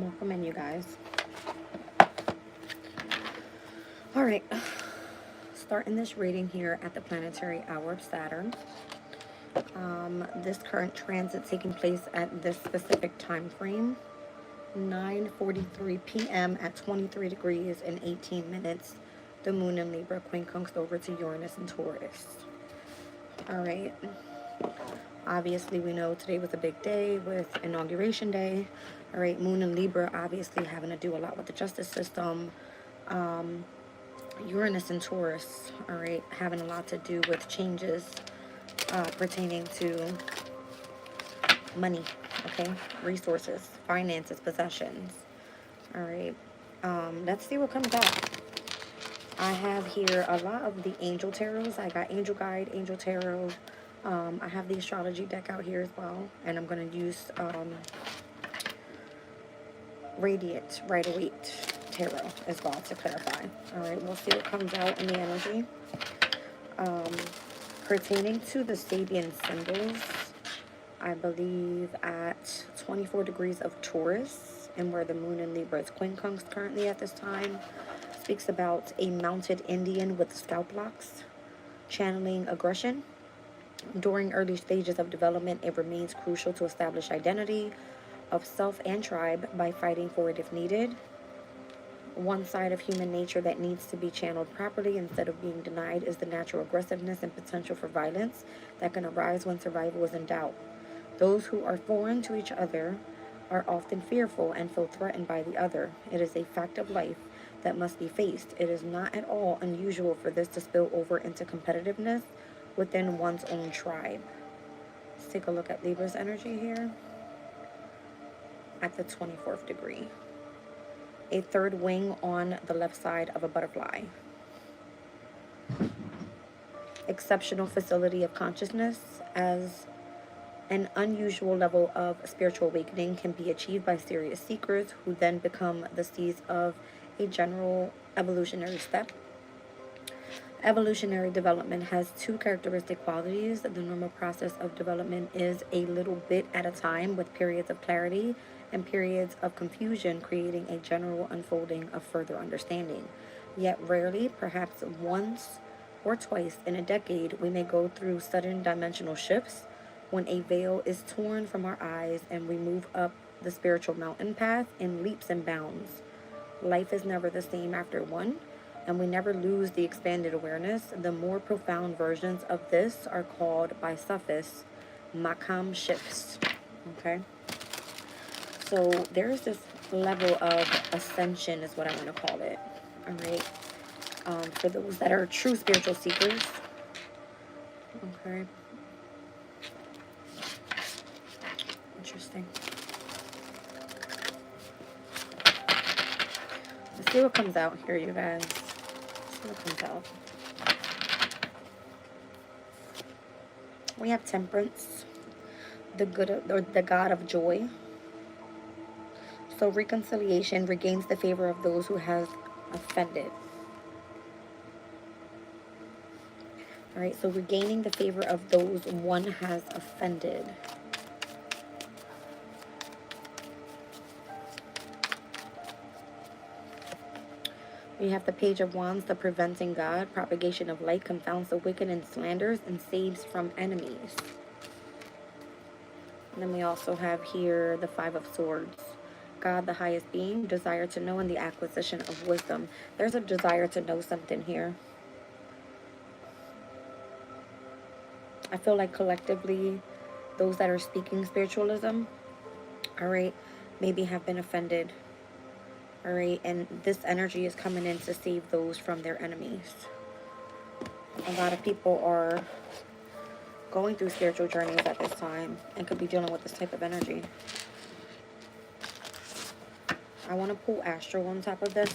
Welcome in, you guys. All right, starting this reading here at the planetary hour of Saturn. This current transit taking place at this specific time frame, 9:43 p.m. at 23 degrees and 18 minutes. The moon in Libra, Quincunx over to Uranus and Taurus. All right. Obviously, we know today was a big day with Inauguration Day. All right, moon in Libra, obviously having to do a lot with the justice system. Uranus and Taurus, all right, having a lot to do with changes pertaining to money, okay, resources, finances, possessions. All right, let's see what comes out. I have here a lot of the angel tarots. I got angel guide, angel tarot. I have the astrology deck out here as well, and I'm going to use radiant Rider-Waite tarot as well to clarify. All right, we'll see what comes out in the energy. Pertaining to the Sabian symbols, I believe at 24 degrees of Taurus, and where the moon in Libra is Quincunx currently at this time, speaks about a mounted Indian with scalp locks, channeling aggression. During early stages of development, it remains crucial to establish identity of self and tribe by fighting for it if needed. One side of human nature that needs to be channeled properly instead of being denied is the natural aggressiveness and potential for violence that can arise when survival is in doubt. Those who are foreign to each other are often fearful and feel threatened by the other. It is a fact of life that must be faced. It is not at all unusual for this to spill over into competitiveness within one's own tribe. Let's take a look at Libra's energy here at the 24th degree. A third wing on the left side of a butterfly. Exceptional facility of consciousness, as an unusual level of spiritual awakening can be achieved by serious seekers who then become the seeds of a general evolutionary step. Evolutionary development has two characteristic qualities. The normal process of development is a little bit at a time, with periods of clarity and periods of confusion, creating a general unfolding of further understanding. Yet rarely, perhaps once or twice in a decade, we may go through sudden dimensional shifts when a veil is torn from our eyes and we move up the spiritual mountain path in leaps and bounds. Life is never the same after one, and we never lose the expanded awareness. The more profound versions of this are called by sophists Makam shifts. Okay? So there's this level of ascension is what I want to call it. All right? For those that are true spiritual seekers. Okay? Interesting. Let's see what comes out here, you guys. What comes out? We have Temperance, the god of joy. So reconciliation regains the favor of those who have offended. All right, so regaining the favor of those one has offended. We have the Page of Wands, the preventing God. Propagation of light confounds the wicked and slanders and saves from enemies. And then we also have here the Five of Swords. God, the highest being, desire to know and the acquisition of wisdom. There's a desire to know something here. I feel like collectively, those that are speaking spiritualism, all right, maybe have been offended. All right, and this energy is coming in to save those from their enemies. A lot of people are going through spiritual journeys at this time and could be dealing with this type of energy. I want to pull Astro on top of this.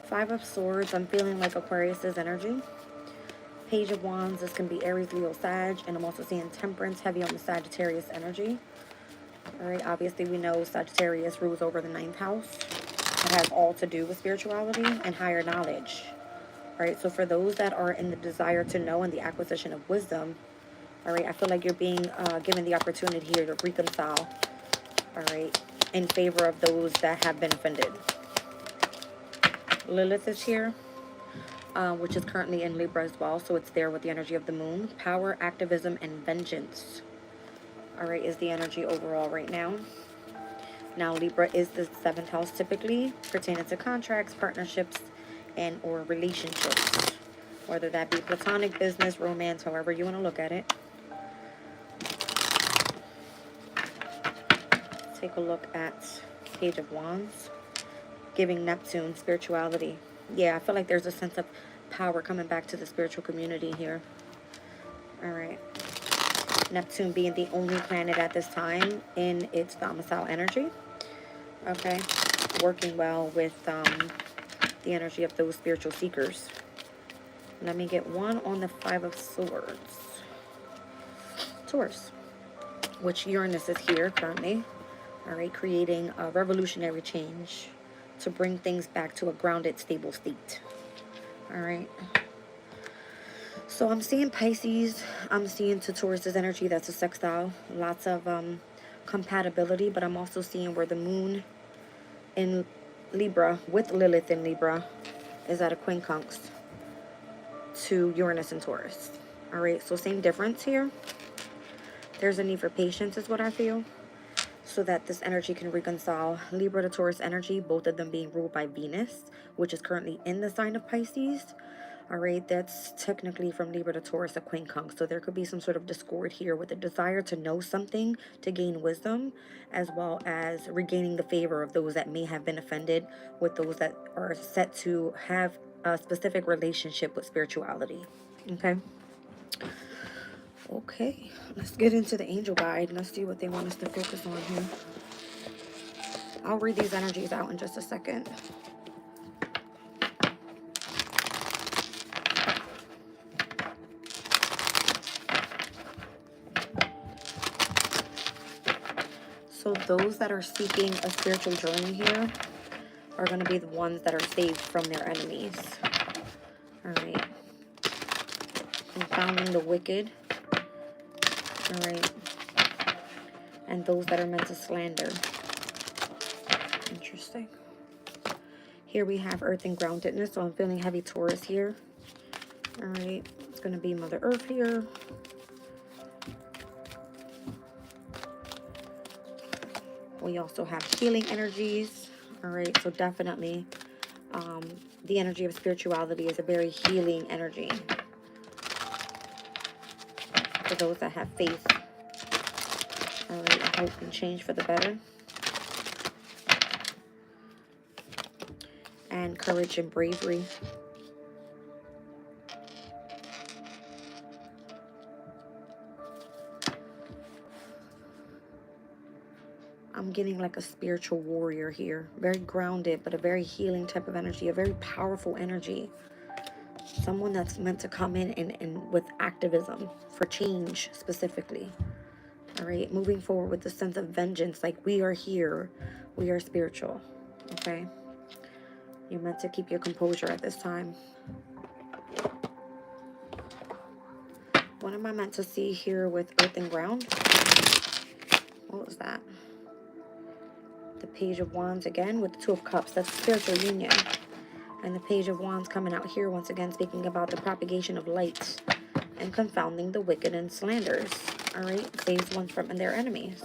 Five of Swords, I'm feeling like Aquarius's energy. Page of Wands, this can be Aries, Leo, Sag, and I'm also seeing Temperance, heavy on the Sagittarius energy. All right, obviously we know Sagittarius rules over the 9th house. It has all to do with spirituality and higher knowledge. All right, so for those that are in the desire to know and the acquisition of wisdom, all right, I feel like you're being given the opportunity here to reconcile all right, in favor of those that have been offended. Lilith is here, which is currently in Libra as well, so it's there with the energy of the moon. Power, activism, and vengeance, all right, is the energy overall right now. Now, Libra is the 7th house, typically pertaining to contracts, partnerships, and or relationships, whether that be platonic, business, romance, however you want to look at it. Take a look at Page of Wands, giving Neptune spirituality. Yeah, I feel like there's a sense of power coming back to the spiritual community here. All right. Neptune being the only planet at this time in its domicile energy. Okay. Working well with the energy of those spiritual seekers. Let me get one on the 5 of Swords. Taurus, which Uranus is here currently. All right, creating a revolutionary change to bring things back to a grounded, stable state. All right. So I'm seeing Pisces. I'm seeing to Taurus's energy. That's a sextile. Lots of compatibility, but I'm also seeing where the moon in Libra with Lilith in Libra is at a quincunx to Uranus and Taurus. All right, so same difference here. There's a need for patience is what I feel, so that this energy can reconcile. Libra to Taurus energy, both of them being ruled by Venus, which is currently in the sign of Pisces. All right, that's technically from Libra to Taurus a quincunx. So there could be some sort of discord here with a desire to know something, to gain wisdom, as well as regaining the favor of those that may have been offended, with those that are set to have a specific relationship with spirituality. Okay. Okay, let's get into the angel guide. Let's see what they want us to focus on here. I'll read these energies out in just a second. So those that are seeking a spiritual journey here are going to be the ones that are saved from their enemies. All right. Confounding the wicked. All right. And those that are meant to slander. Interesting. Here we have earth and groundedness. So I'm feeling heavy Taurus here. All right. It's going to be Mother Earth here. We also have healing energies. All right. So definitely the energy of spirituality is a very healing energy for those that have faith. All right. Hope and change for the better. And courage and bravery. I'm getting like a spiritual warrior here. Very grounded, but a very healing type of energy. A very powerful energy. Someone that's meant to come in and with activism for change specifically. All right. Moving forward with the sense of vengeance. Like, we are here. We are spiritual. Okay. You're meant to keep your composure at this time. What am I meant to see here with earth and ground? What was that? The Page of Wands again with the Two of Cups. That's spiritual union. And the Page of Wands coming out here once again, speaking about the propagation of light and confounding the wicked and slanders. All right, saves one from their enemies.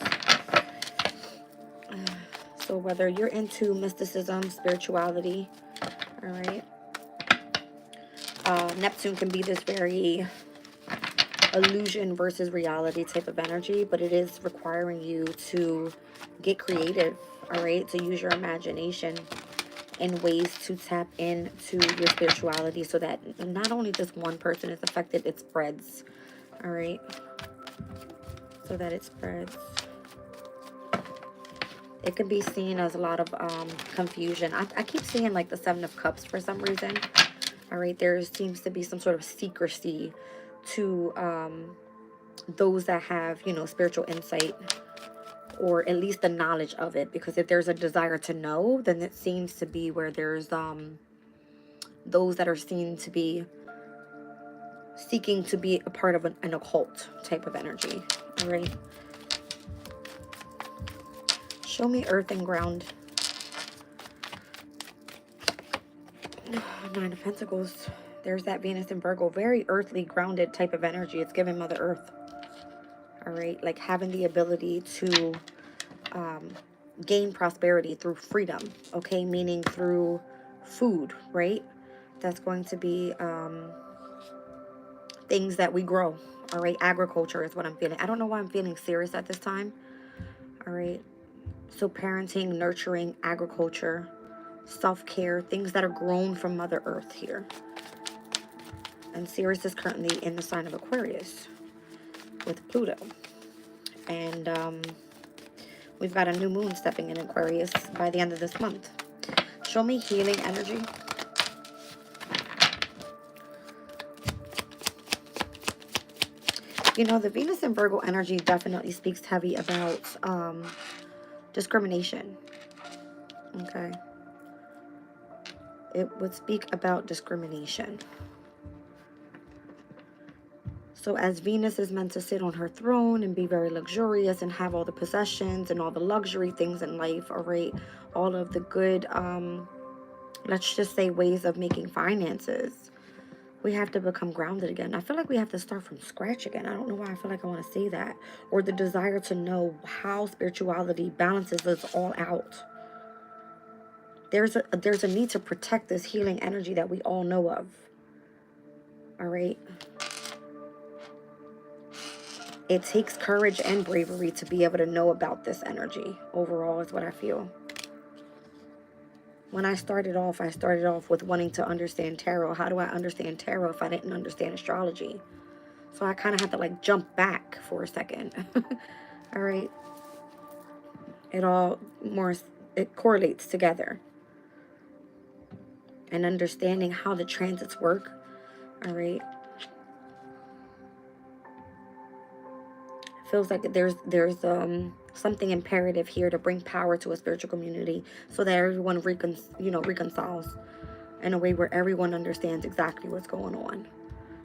So whether you're into mysticism, spirituality, all right, Neptune can be this very illusion versus reality type of energy, but it is requiring you to get creative. All right, to use your imagination in ways to tap into your spirituality so that not only just one person is affected, it spreads. All right, so that it spreads. It could be seen as a lot of confusion. I keep seeing like the Seven of Cups for some reason. All right, there seems to be some sort of secrecy to those that have, you know, spiritual insight, or at least the knowledge of it, because if there's a desire to know, then it seems to be where there's those that are seen to be seeking to be a part of an occult type of energy. All right, Show me earth and ground. Nine of Pentacles. There's that Venus in Virgo. Very earthly, grounded type of energy. It's giving Mother Earth. All right. Like having the ability to gain prosperity through freedom. Okay. Meaning through food, right? That's going to be things that we grow. All right. Agriculture is what I'm feeling. I don't know why I'm feeling serious at this time. All right. So parenting, nurturing, agriculture, self-care, things that are grown from Mother Earth here. And Sirius is currently in the sign of Aquarius with Pluto. And we've got a new moon stepping in Aquarius by the end of this month. Show me healing energy. You know, the Venus and Virgo energy definitely speaks heavy about discrimination. Okay. It would speak about discrimination. So as Venus is meant to sit on her throne and be very luxurious and have all the possessions and all the luxury things in life, all right, all of the good, let's just say ways of making finances, we have to become grounded again. I feel like we have to start from scratch again. I don't know why I feel like I want to say that. Or the desire to know how spirituality balances us all out. There's a need to protect this healing energy that we all know of. All right. It takes courage and bravery to be able to know about this energy. Overall is what I feel. When I started off with wanting to understand tarot. How do I understand tarot if I didn't understand astrology? So I kind of had to like jump back for a second. All right. It correlates together. And understanding how the transits work. All right. Feels like there's something imperative here to bring power to a spiritual community so that everyone reconciles in a way where everyone understands exactly what's going on.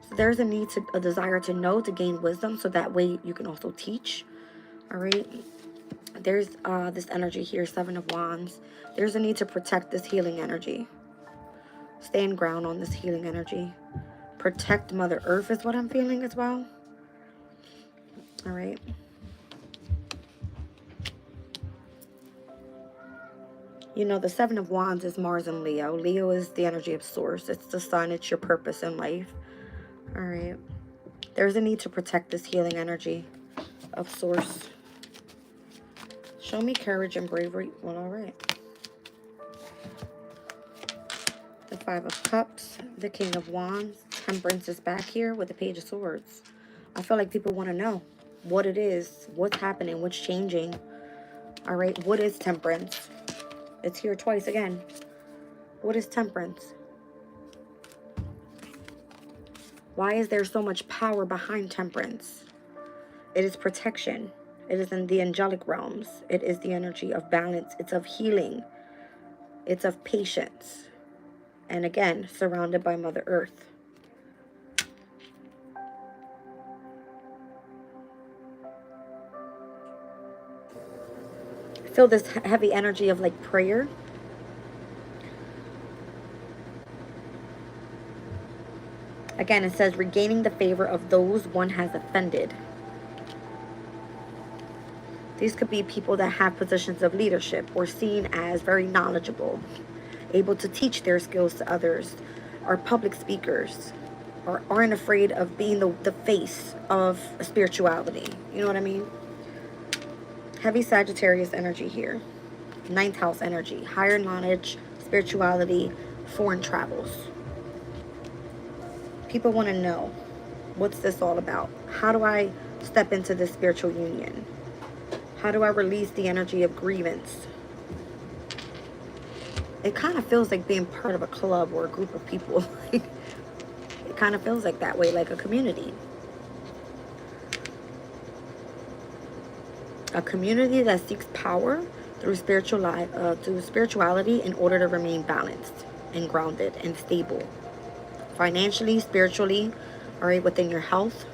So there's a desire to know, to gain wisdom, so that way you can also teach. All right. There's this energy here, Seven of Wands. There's a need to protect this healing energy. Stand ground on this healing energy. Protect Mother Earth is what I'm feeling as well. All right. You know, the Seven of Wands is Mars and Leo. Leo is the energy of Source. It's the sun. It's your purpose in life. All right. There's a need to protect this healing energy of Source. Show me courage and bravery. Well, all right. The Five of Cups. The King of Wands. Temperance is back here with the Page of Swords. I feel like people want to know what it is, what's happening, what's changing. All right, what is temperance? It's here twice again. What is temperance? Why is there so much power behind temperance? It is protection. It is in the angelic realms. It is the energy of balance. It's of healing. It's of patience. And again, surrounded by Mother Earth. Feel this heavy energy of like prayer. Again, it says regaining the favor of those one has offended. These could be people that have positions of leadership or seen as very knowledgeable, able to teach their skills to others, are public speakers, or aren't afraid of being the face of spirituality. You know what I mean? Heavy Sagittarius energy here. Ninth house energy. Higher knowledge, spirituality, foreign travels. People want to know, what's this all about? How do I step into this spiritual union? How do I release the energy of grievance? It kind of feels like being part of a club or a group of people. It kind of feels like that way, like a community. A community that seeks power through spirituality in order to remain balanced and grounded and stable. Financially, spiritually, all right, within your health,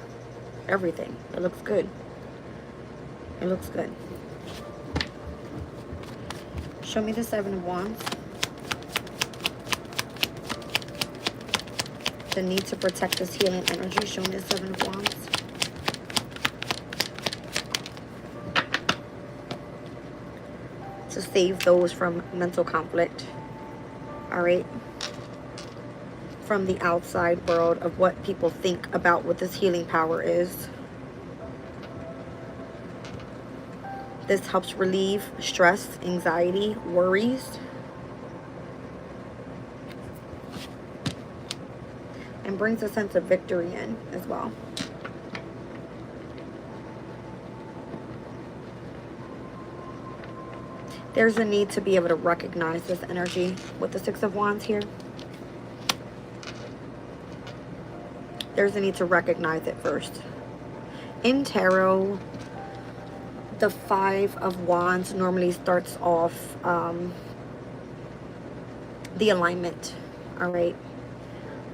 everything. It looks good. It looks good. Show me the Seven of Wands. The need to protect this healing energy. Show me the Seven of Wands. To save those from mental conflict. All right. From the outside world of what people think about what this healing power is. This helps relieve stress, anxiety, worries. And brings a sense of victory in as well. There's a need to be able to recognize this energy with the Six of Wands here. There's a need to recognize it first. In tarot, the Five of Wands normally starts off the alignment, all right,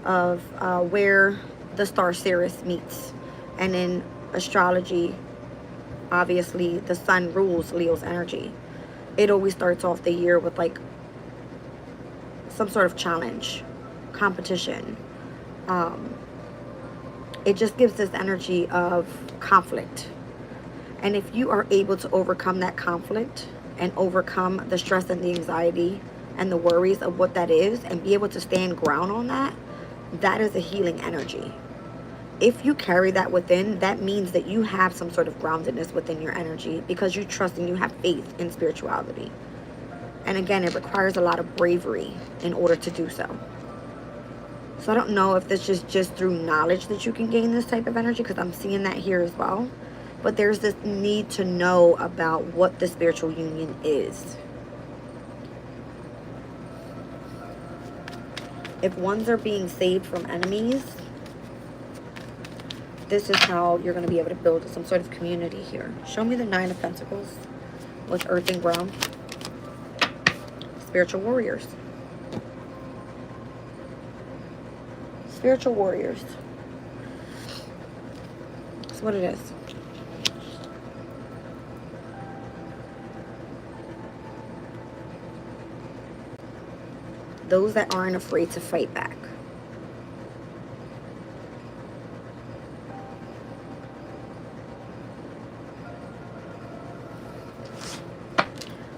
of where the star Sirius meets. And in astrology, obviously, the sun rules Leo's energy. It always starts off the year with like some sort of challenge, competition. It just gives this energy of conflict. And if you are able to overcome that conflict and overcome the stress and the anxiety and the worries of what that is and be able to stand ground on that, that is a healing energy. If you carry that within, that means that you have some sort of groundedness within your energy because you trust and you have faith in spirituality. And again, it requires a lot of bravery in order to do so. So I don't know if this is just through knowledge that you can gain this type of energy, because I'm seeing that here as well. But there's this need to know about what the spiritual union is. If ones are being saved from enemies, this is how you're going to be able to build some sort of community here. Show me the Nine of Pentacles with Earth and Ground. Spiritual warriors. Spiritual warriors. That's what it is. Those that aren't afraid to fight back.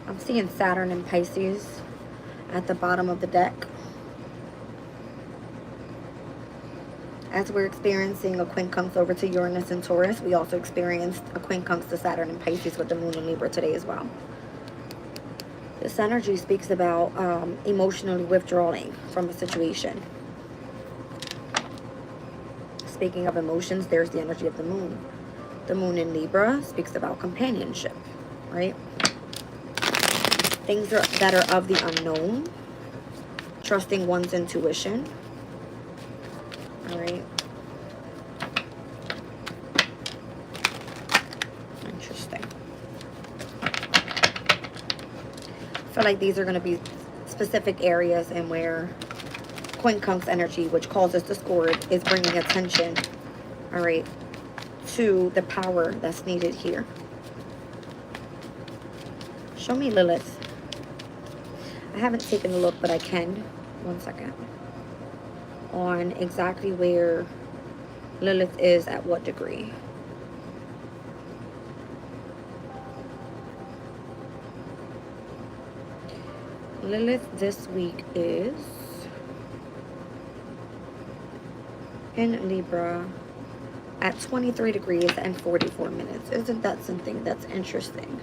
I'm seeing Saturn and Pisces at the bottom of the deck. As we're experiencing a quincunx over to Uranus and Taurus, we also experienced a quincunx to Saturn and Pisces with the moon in Libra today as well. This energy speaks about emotionally withdrawing from a situation. Speaking of emotions, there's the energy of the moon. The moon in Libra speaks about companionship, right? Things that are of the unknown. Trusting one's intuition. All right. Interesting. I feel like these are going to be specific areas in where quincunx energy, which causes discord, is bringing attention, all right, to the power that's needed here. Show me Lilith. I haven't taken a look, but I can. One second. On exactly where Lilith is at what degree. Lilith this week is in Libra at 23 degrees and 44 minutes. Isn't that something that's interesting?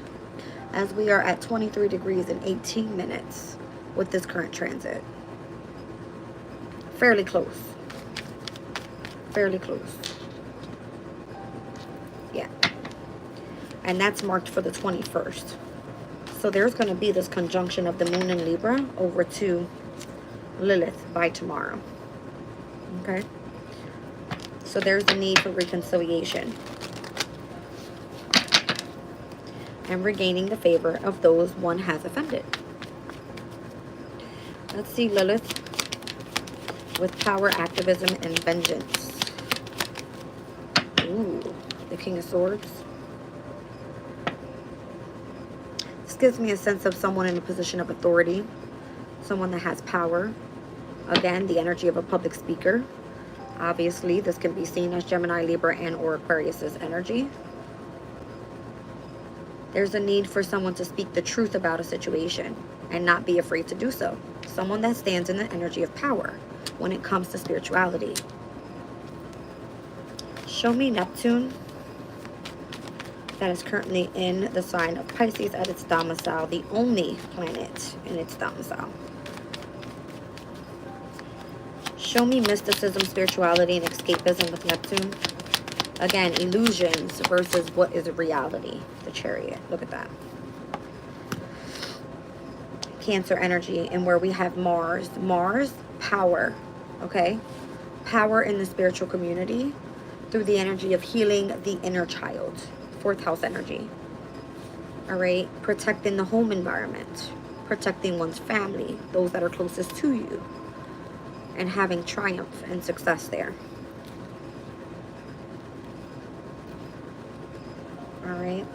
As we are at 23 degrees and 18 minutes with this current transit. Fairly close. Fairly close. Yeah. And that's marked for the 21st. So there's going to be this conjunction of the moon in Libra over to Lilith by tomorrow. Okay? So there's the need for reconciliation. And regaining the favor of those one has offended. Let's see Lilith with power, activism, and vengeance. Ooh, the King of Swords. gives me a sense of someone in a position of authority, someone that has power. Again, the energy of a public speaker. Obviously, this can be seen as Gemini, Libra, and or Aquarius's energy. There's a need for someone to speak the truth about a situation and not be afraid to do so. Someone that stands in the energy of power when it comes to spirituality. Show me Neptune that is currently in the sign of Pisces at its domicile, the only planet in its domicile. Show me mysticism, spirituality, and escapism with Neptune. Again, illusions versus what is reality. The Chariot. Look at that. Cancer energy, and where we have Mars. Mars, power. Okay? Power in the spiritual community through the energy of healing the inner child. 4th house energy. Alright? Protecting the home environment. Protecting one's family. Those that are closest to you. And having triumph and success there. Alright.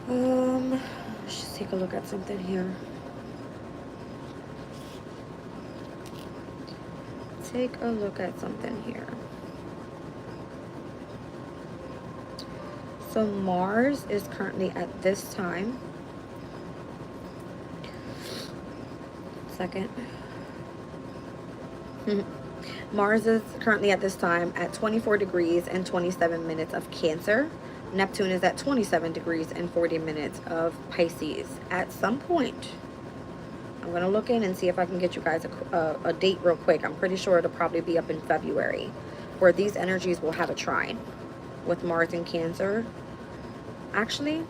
Let's just take a look at something here. Take a look at something here. So Mars is currently at this time. Second. Mars is currently at this time at 24 degrees and 27 minutes of Cancer. Neptune is at 27 degrees and 40 minutes of Pisces. At some point, I'm going to look in and see if I can get you guys a date real quick. I'm pretty sure it'll probably be up in February, where these energies will have a trine with Mars and Cancer. Actually,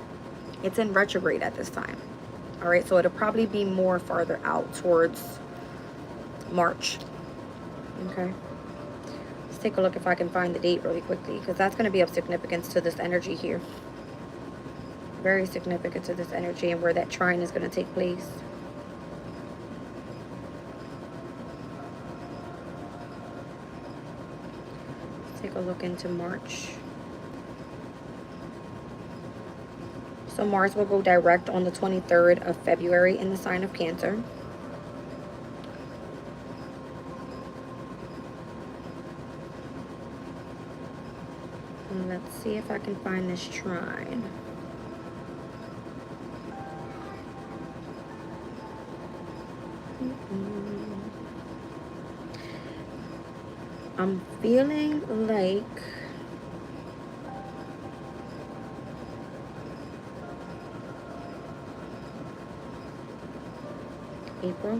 it's in retrograde at this time. All right, so it'll probably be more farther out towards March. Okay. Let's take a look if I can find the date really quickly, because that's going to be of significance to this energy here. Very significant to this energy and where that trine is going to take place. Let's take a look into March. So Mars will go direct on the 23rd of February in the sign of Cancer. And let's see if I can find this trine. I'm feeling like April.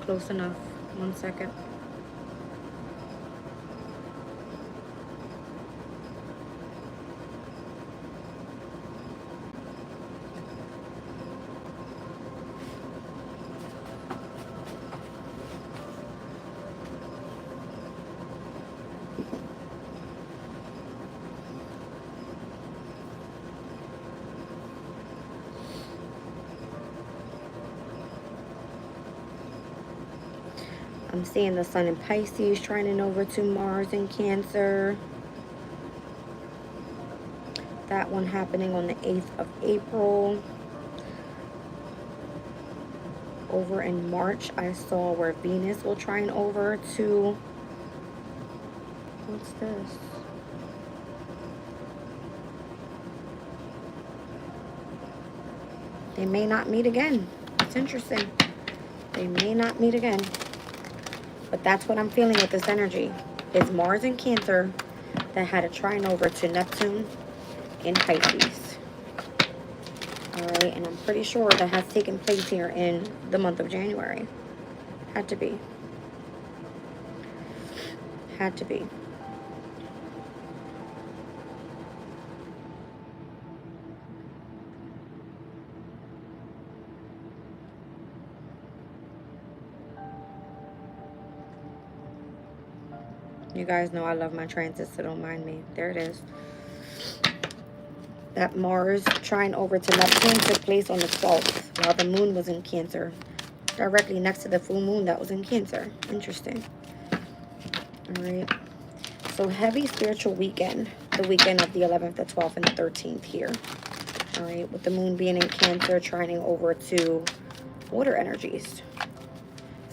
Close enough. 1 second. I'm seeing the Sun in Pisces trining over to Mars in Cancer. That one happening on the 8th of April. Over in March, I saw where Venus will trine over to... What's this? They may not meet again. It's interesting. They may not meet again. But that's what I'm feeling with this energy. It's Mars in Cancer that had a trine over to Neptune in Pisces. Alright, and I'm pretty sure that has taken place here in the month of January. Had to be. Had to be. You guys know I love my transits, so don't mind me. There it is. That Mars trine over to Neptune took place on the 12th while the moon was in Cancer. directly next to the full moon that was in Cancer. Interesting. All right. So heavy spiritual weekend. The weekend of the 11th, the 12th, and the 13th here. All right. With the moon being in Cancer, trining over to water energies.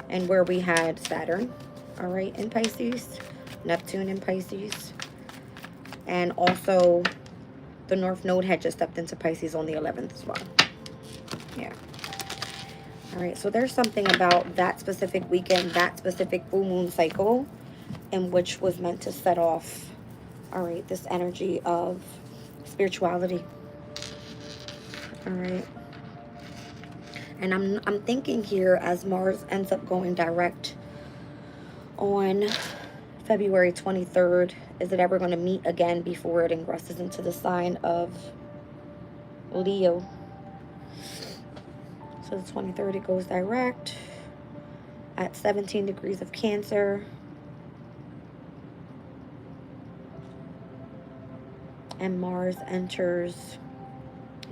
And where we had Saturn, all right, in Pisces. Neptune in Pisces. And also the North Node had just stepped into Pisces on the 11th as well. Yeah. All right, so there's something about that specific weekend, that specific full moon cycle, in which was meant to set off, all right, this energy of spirituality. All right. And I'm thinking here, as Mars ends up going direct on February 23rd, is it ever going to meet again before it ingresses into the sign of Leo? So the 23rd, it goes direct at 17 degrees of Cancer. And Mars enters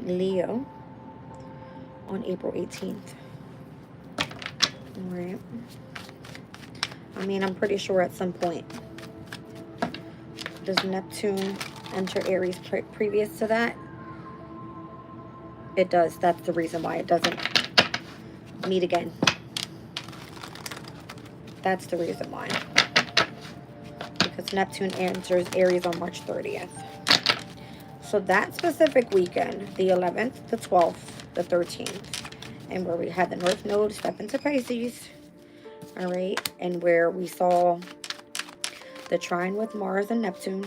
Leo on April 18th. All right. I mean, I'm pretty sure at some point. Does Neptune enter Aries previous to that? It does. That's the reason why it doesn't meet again. That's the reason why. Because Neptune enters Aries on March 30th. So that specific weekend, the 11th, the 12th, the 13th, and where we had the North Node step into Pisces, all right, and where we saw the trine with Mars and Neptune,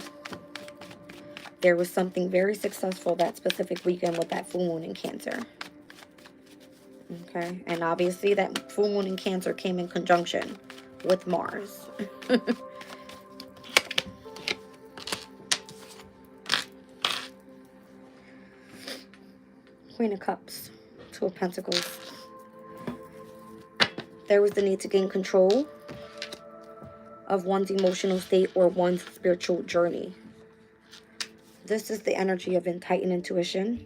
there was something very successful that specific weekend with that full moon in Cancer. Okay, and obviously that full moon in Cancer came in conjunction with Mars. Queen of Cups, Two of Pentacles. There was the need to gain control of one's emotional state or one's spiritual journey. This is the energy of heightened intuition.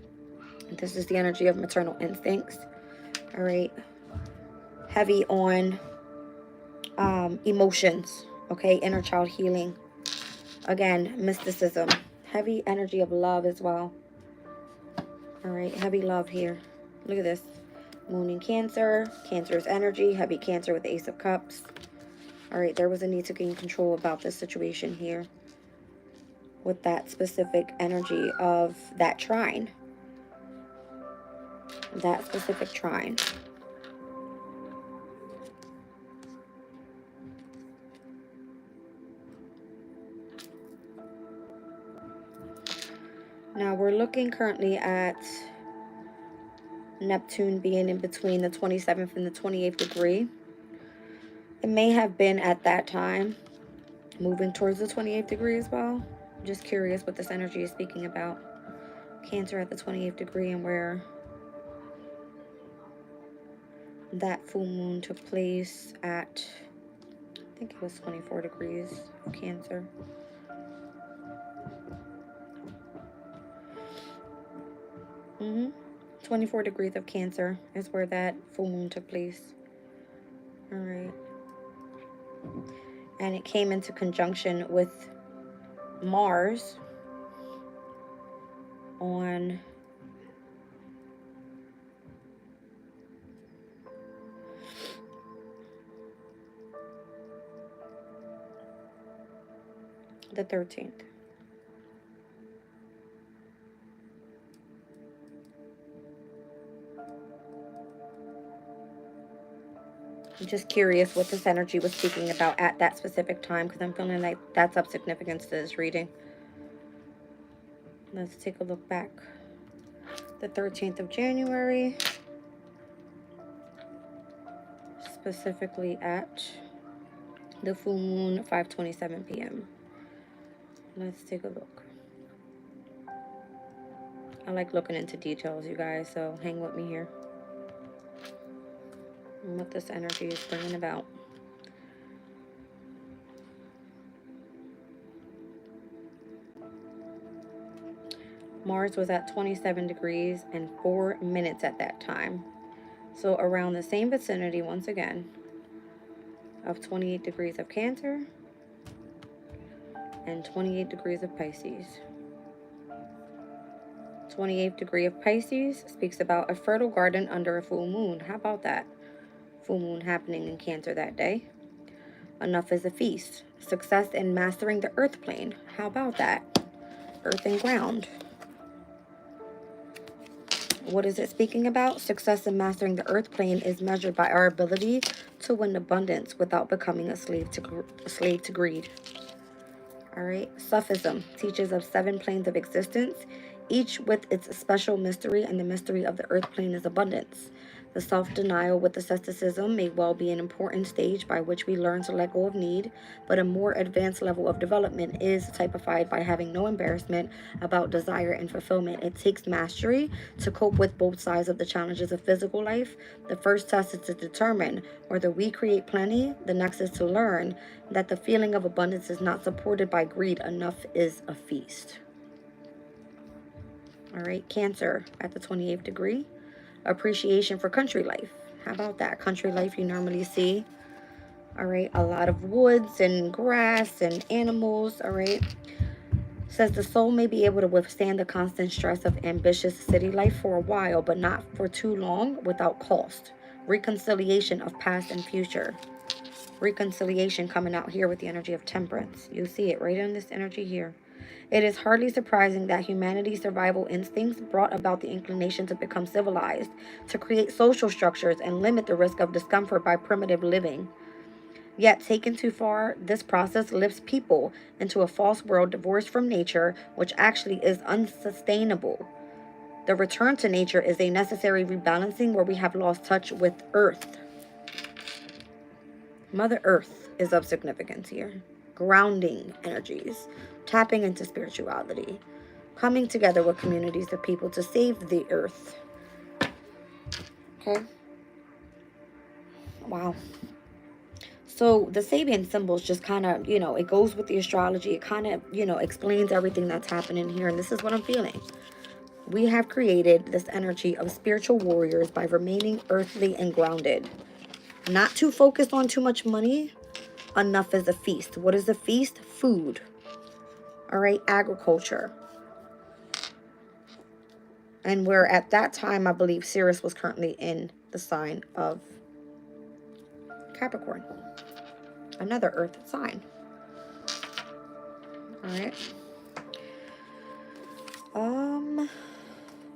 This is the energy of maternal instincts. All right. Heavy on emotions. Okay. Inner child healing. Again, mysticism. Heavy energy of love as well. All right. Heavy love here. Look at this. Moon in Cancer. Cancer's energy. Heavy Cancer with the Ace of Cups. All right. There was a need to gain control about this situation here, with that specific energy of that trine. That specific trine. Now we're looking currently at Neptune being in between the 27th and the 28th degree. It may have been at that time moving towards the 28th degree as well. I'm just curious what this energy is speaking about. Cancer at the 28th degree, and where that full moon took place at, I think it was 24 degrees of Cancer. 24 degrees of Cancer is where that full moon took place. All right. And it came into conjunction with Mars on the 13th. I'm just curious what this energy was speaking about at that specific time, because I'm feeling like that's of significance to this reading. Let's take a look back. The 13th of January, specifically at the full moon, 5:27 p.m. Let's take a look. I like looking into details, you guys, so hang with me here. And what this energy is bringing about. Mars was at 27 degrees and 4 minutes at that time. So around the same vicinity, once again, of 28 degrees of Cancer and 28 degrees of Pisces. 28th degree of Pisces speaks about a fertile garden under a full moon. How about that? Full moon happening in Cancer that day. Enough is a feast. Success in mastering the earth plane. How about that? Earth and ground. What is it speaking about? Success in mastering the earth plane is measured by our ability to win abundance without becoming a slave to greed. All right. Sufism teaches of 7 planes of existence, each with its special mystery, and the mystery of the earth plane is abundance. The self-denial with asceticism may well be an important stage by which we learn to let go of need, but a more advanced level of development is typified by having no embarrassment about desire and fulfillment. It takes mastery to cope with both sides of the challenges of physical life. The first test is to determine whether we create plenty. The next is to learn that the feeling of abundance is not supported by greed. Enough is a feast. All right, Cancer at the 28th degree. Appreciation for country life. How about that? Country life you normally see. All right, a lot of woods and grass and animals. All right. Says the soul may be able to withstand the constant stress of ambitious city life for a while, but not for too long without cost. Reconciliation of past and future. Reconciliation coming out here with the energy of temperance. You see it right in this energy here. It is hardly surprising that humanity's survival instincts brought about the inclination to become civilized, to create social structures and limit the risk of discomfort by primitive living. Yet, taken too far, this process lifts people into a false world divorced from nature, which actually is unsustainable. The return to nature is a necessary rebalancing where we have lost touch with Earth. Mother Earth is of significance here. Grounding energies, tapping into spirituality, coming together with communities of people to save the Earth. Okay? Wow. So the Sabian symbols just kind of, it goes with the astrology. It kind of, explains everything that's happening here. And this is what I'm feeling. We have created this energy of spiritual warriors by remaining earthly and grounded. Not too focused on too much money. Enough is a feast. What is a feast? Food. All right, agriculture. And where at that time, I believe Sirius was currently in the sign of Capricorn. Another earth sign. All right.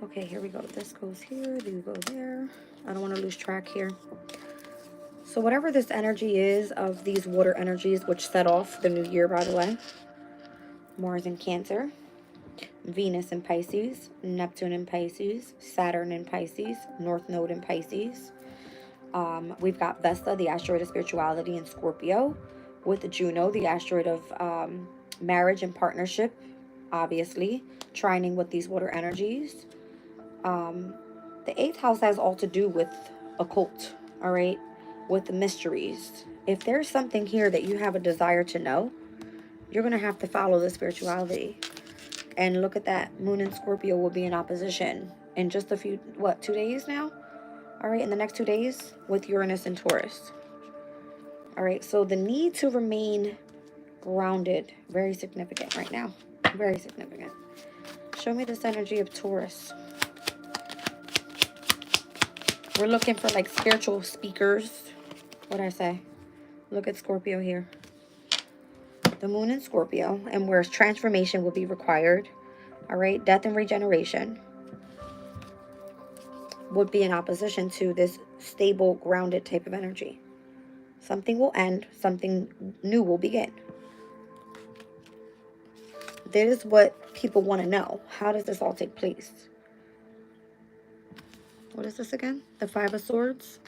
Okay, here we go. This goes here. You go there. I don't want to lose track here. So whatever this energy is of these water energies, which set off the new year, by the way. Mars in Cancer. Venus in Pisces. Neptune in Pisces. Saturn in Pisces. North Node in Pisces. We've got Vesta, the asteroid of spirituality, in Scorpio. With Juno, the asteroid of marriage and partnership, obviously. Trining with these water energies. The 8th house has all to do with occult, all right? With the mysteries. If there's something here that you have a desire to know, you're going to have to follow the spirituality. And look at that. Moon in Scorpio will be in opposition in just a few, 2 days now? All right, in the next 2 days with Uranus and Taurus. All right, so the need to remain grounded, very significant right now. Very significant. Show me this energy of Taurus. We're looking for like spiritual speakers. What'd I say? Look at Scorpio here. The moon in Scorpio, and where transformation will be required. All right, death and regeneration would be in opposition to this stable, grounded type of energy. Something will end, something new will begin. This is what people want to know. How does this all take place? What is this again? The 5 of Swords?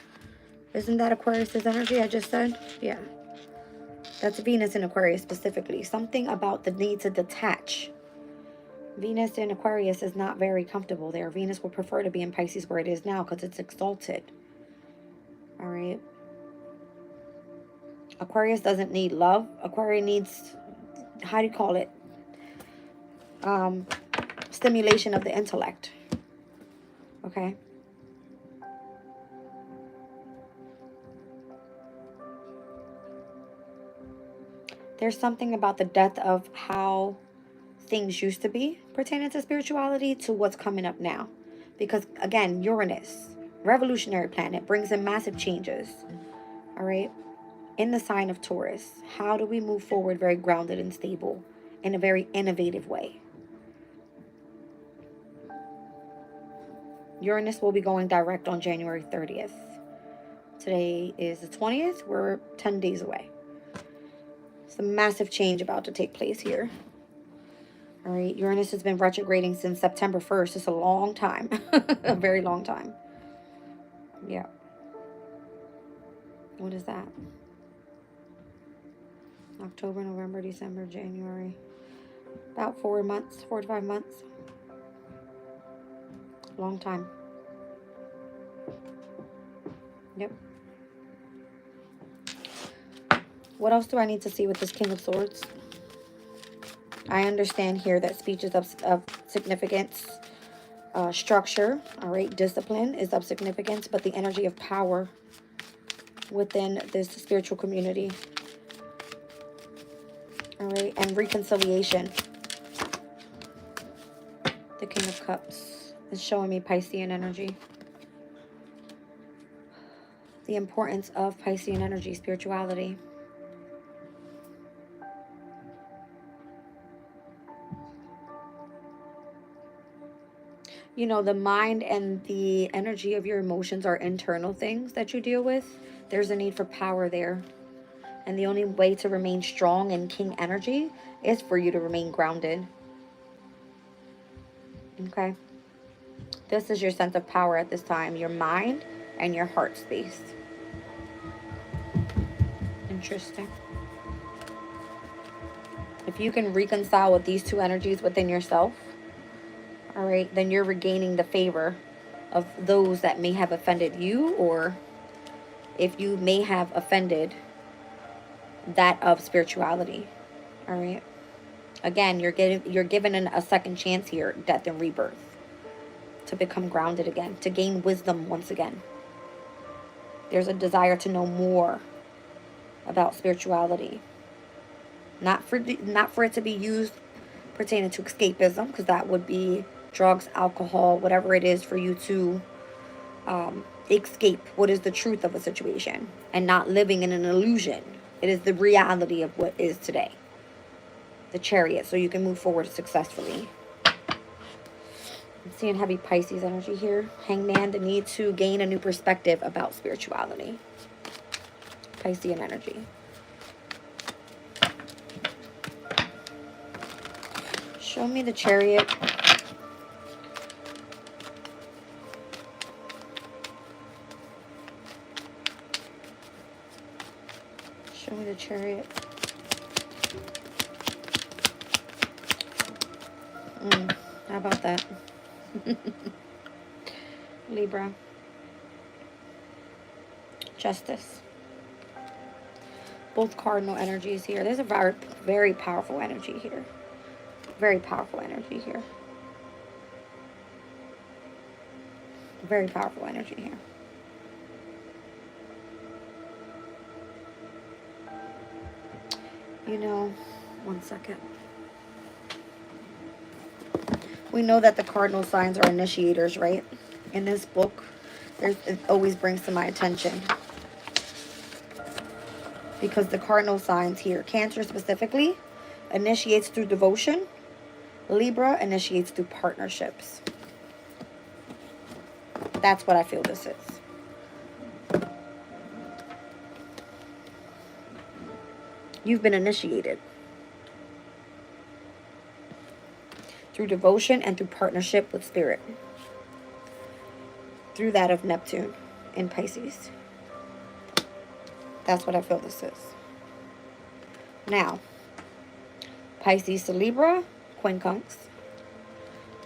Isn't that Aquarius's energy I just said? Yeah. That's Venus in Aquarius specifically. Something about the need to detach. Venus in Aquarius is not very comfortable there. Venus would prefer to be in Pisces where it is now because it's exalted. All right. Aquarius doesn't need love. Aquarius needs, how do you call it? Stimulation of the intellect. Okay. There's something about the death of how things used to be pertaining to spirituality to what's coming up now. Because again, Uranus, revolutionary planet, brings in massive changes. All right. In the sign of Taurus, how do we move forward very grounded and stable in a very innovative way? Uranus will be going direct on January 30th. Today is the 20th. We're 10 days away. It's a massive change about to take place here. All right. Uranus has been retrograding since September 1st. It's a long time. A very long time. Yeah. What is that? October, November, December, January. About 4 months, 4 to 5 months. Long time. Yep. What else do I need to see with this King of Swords? I understand here that speech is of significance. Structure, all right, discipline is of significance, but the energy of power within this spiritual community, all right, and reconciliation. The King of Cups is showing me Piscean energy. The importance of Piscean energy, spirituality. You know, the mind and the energy of your emotions are internal things that you deal with. There's a need for power there. And the only way to remain strong in King energy is for you to remain grounded. Okay? This is your sense of power at this time. Your mind and your heart space. Interesting. If you can reconcile with these two energies within yourself, all right, then you're regaining the favor of those that may have offended you, or if you may have offended that of spirituality. All right. Again, you're given a second chance here, death and rebirth, to become grounded again, to gain wisdom once again. There's a desire to know more about spirituality. Not for it to be used pertaining to escapism, because that would be drugs, alcohol, whatever it is for you to escape what is the truth of a situation and not living in an illusion. It is the reality of what is today. The Chariot, so you can move forward successfully. I'm seeing heavy Pisces energy here. Hangman, the need to gain a new perspective about spirituality. Piscean energy. Show me the Chariot. Show me the Chariot. How about that? Libra. Justice. Both cardinal energies here. There's a very, very powerful energy here. Very powerful energy here. Very powerful energy here. You know, one second. We know that the cardinal signs are initiators, right? In this book, it always brings to my attention. Because the cardinal signs here, Cancer specifically, initiates through devotion. Libra initiates through partnerships. That's what I feel this is. You've been initiated through devotion and through partnership with spirit. Through that of Neptune in Pisces. That's what I feel this is. Now, Pisces to Libra, Quincunx.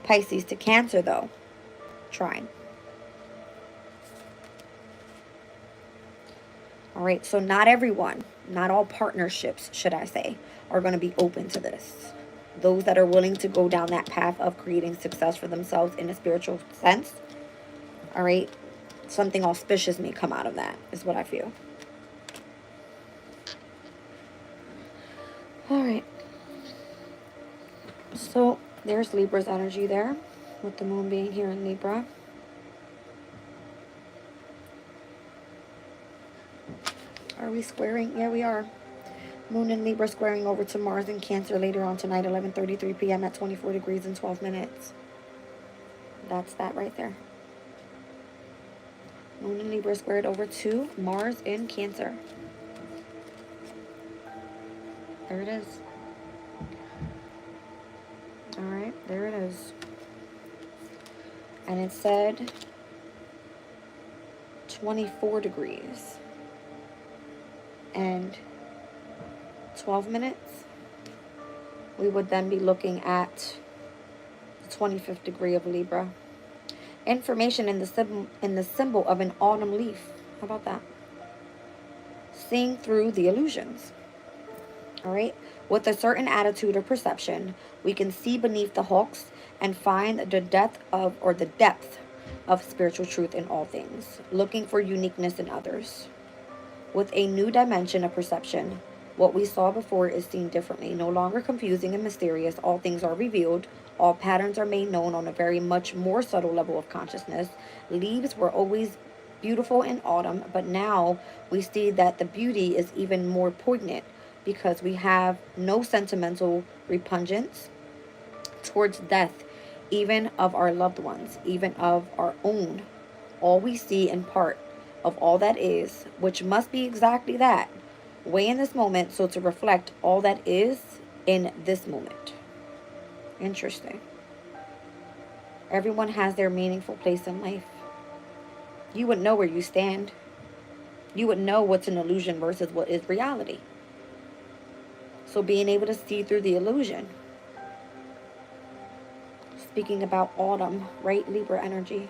Pisces to Cancer, though, trine. All right, so not everyone, not all partnerships, should I say, are going to be open to this. Those that are willing to go down that path of creating success for themselves in a spiritual sense, all right, something auspicious may come out of that, is what I feel. All right. So there's Libra's energy there, with the moon being here in Libra. Are we squaring? Yeah, we are. Moon in Libra squaring over to Mars in Cancer later on tonight, 11:33 p.m. at 24 degrees and 12 minutes. That's that right there. Moon in Libra squared over to Mars in Cancer. There it is. All right, there it is. And it said 24 degrees and 12 minutes. We would then be looking at the 25th degree of Libra. Information in the symbol of an autumn leaf. How about that? Seeing through the illusions. All right. With a certain attitude or perception, we can see beneath the hulks and find the depth of spiritual truth in all things, looking for uniqueness in others. With a new dimension of perception, what we saw before is seen differently, no longer confusing and mysterious. All things are revealed. All patterns are made known on a very much more subtle level of consciousness. Leaves were always beautiful in autumn, but now we see that the beauty is even more poignant because we have no sentimental repugnance towards death, even of our loved ones, even of our own. All we see in part of all that is, which must be exactly that, way in this moment, so to reflect all that is in this moment. Interesting. Everyone has their meaningful place in life. You would know where you stand. You would know what's an illusion versus what is reality. So being able to see through the illusion. Speaking about autumn, right? Libra energy.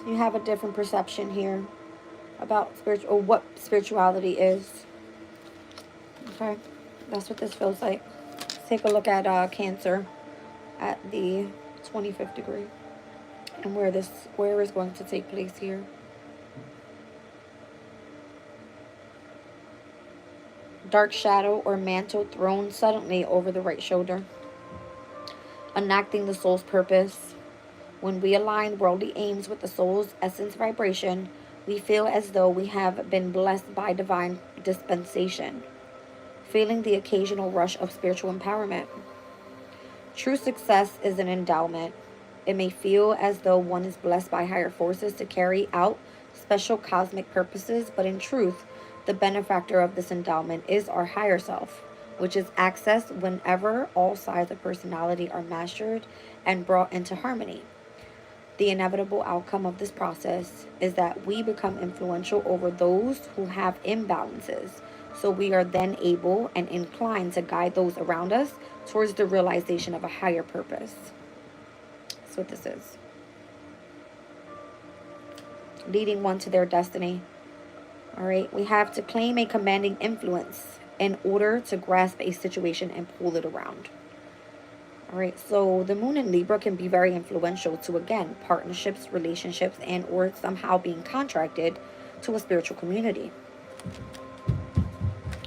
You have a different perception here about what spirituality is. Okay, that's what this feels like. Let's take a look at Cancer at the 25th degree and where this square is going to take place here. Dark shadow or mantle thrown suddenly over the right shoulder, enacting the soul's purpose. When we align worldly aims with the soul's essence vibration, we feel as though we have been blessed by divine dispensation, feeling the occasional rush of spiritual empowerment. True success is an endowment. It may feel as though one is blessed by higher forces to carry out special cosmic purposes, but in truth, the benefactor of this endowment is our higher self, which is accessed whenever all sides of personality are mastered and brought into harmony. The inevitable outcome of this process is that we become influential over those who have imbalances. So we are then able and inclined to guide those around us towards the realization of a higher purpose. That's what this is. Leading one to their destiny. All right, we have to claim a commanding influence in order to grasp a situation and pull it around. All right, so the moon in Libra can be very influential to, again, partnerships, relationships, and or somehow being contracted to a spiritual community.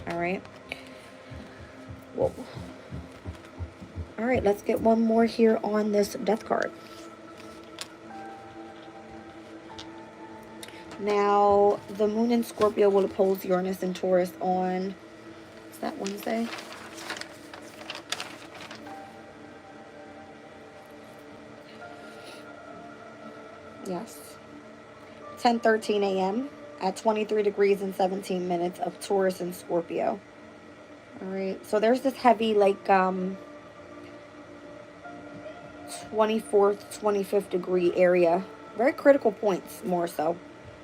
All right. Whoa. All right, let's get one more here on this death card. Now, the moon in Scorpio will oppose Uranus and Taurus on, is that Wednesday? Yes. 10:13 a.m. at 23 degrees and 17 minutes of Taurus and Scorpio. All right. So there's this heavy, like, 24th, 25th degree area. Very critical points, more so,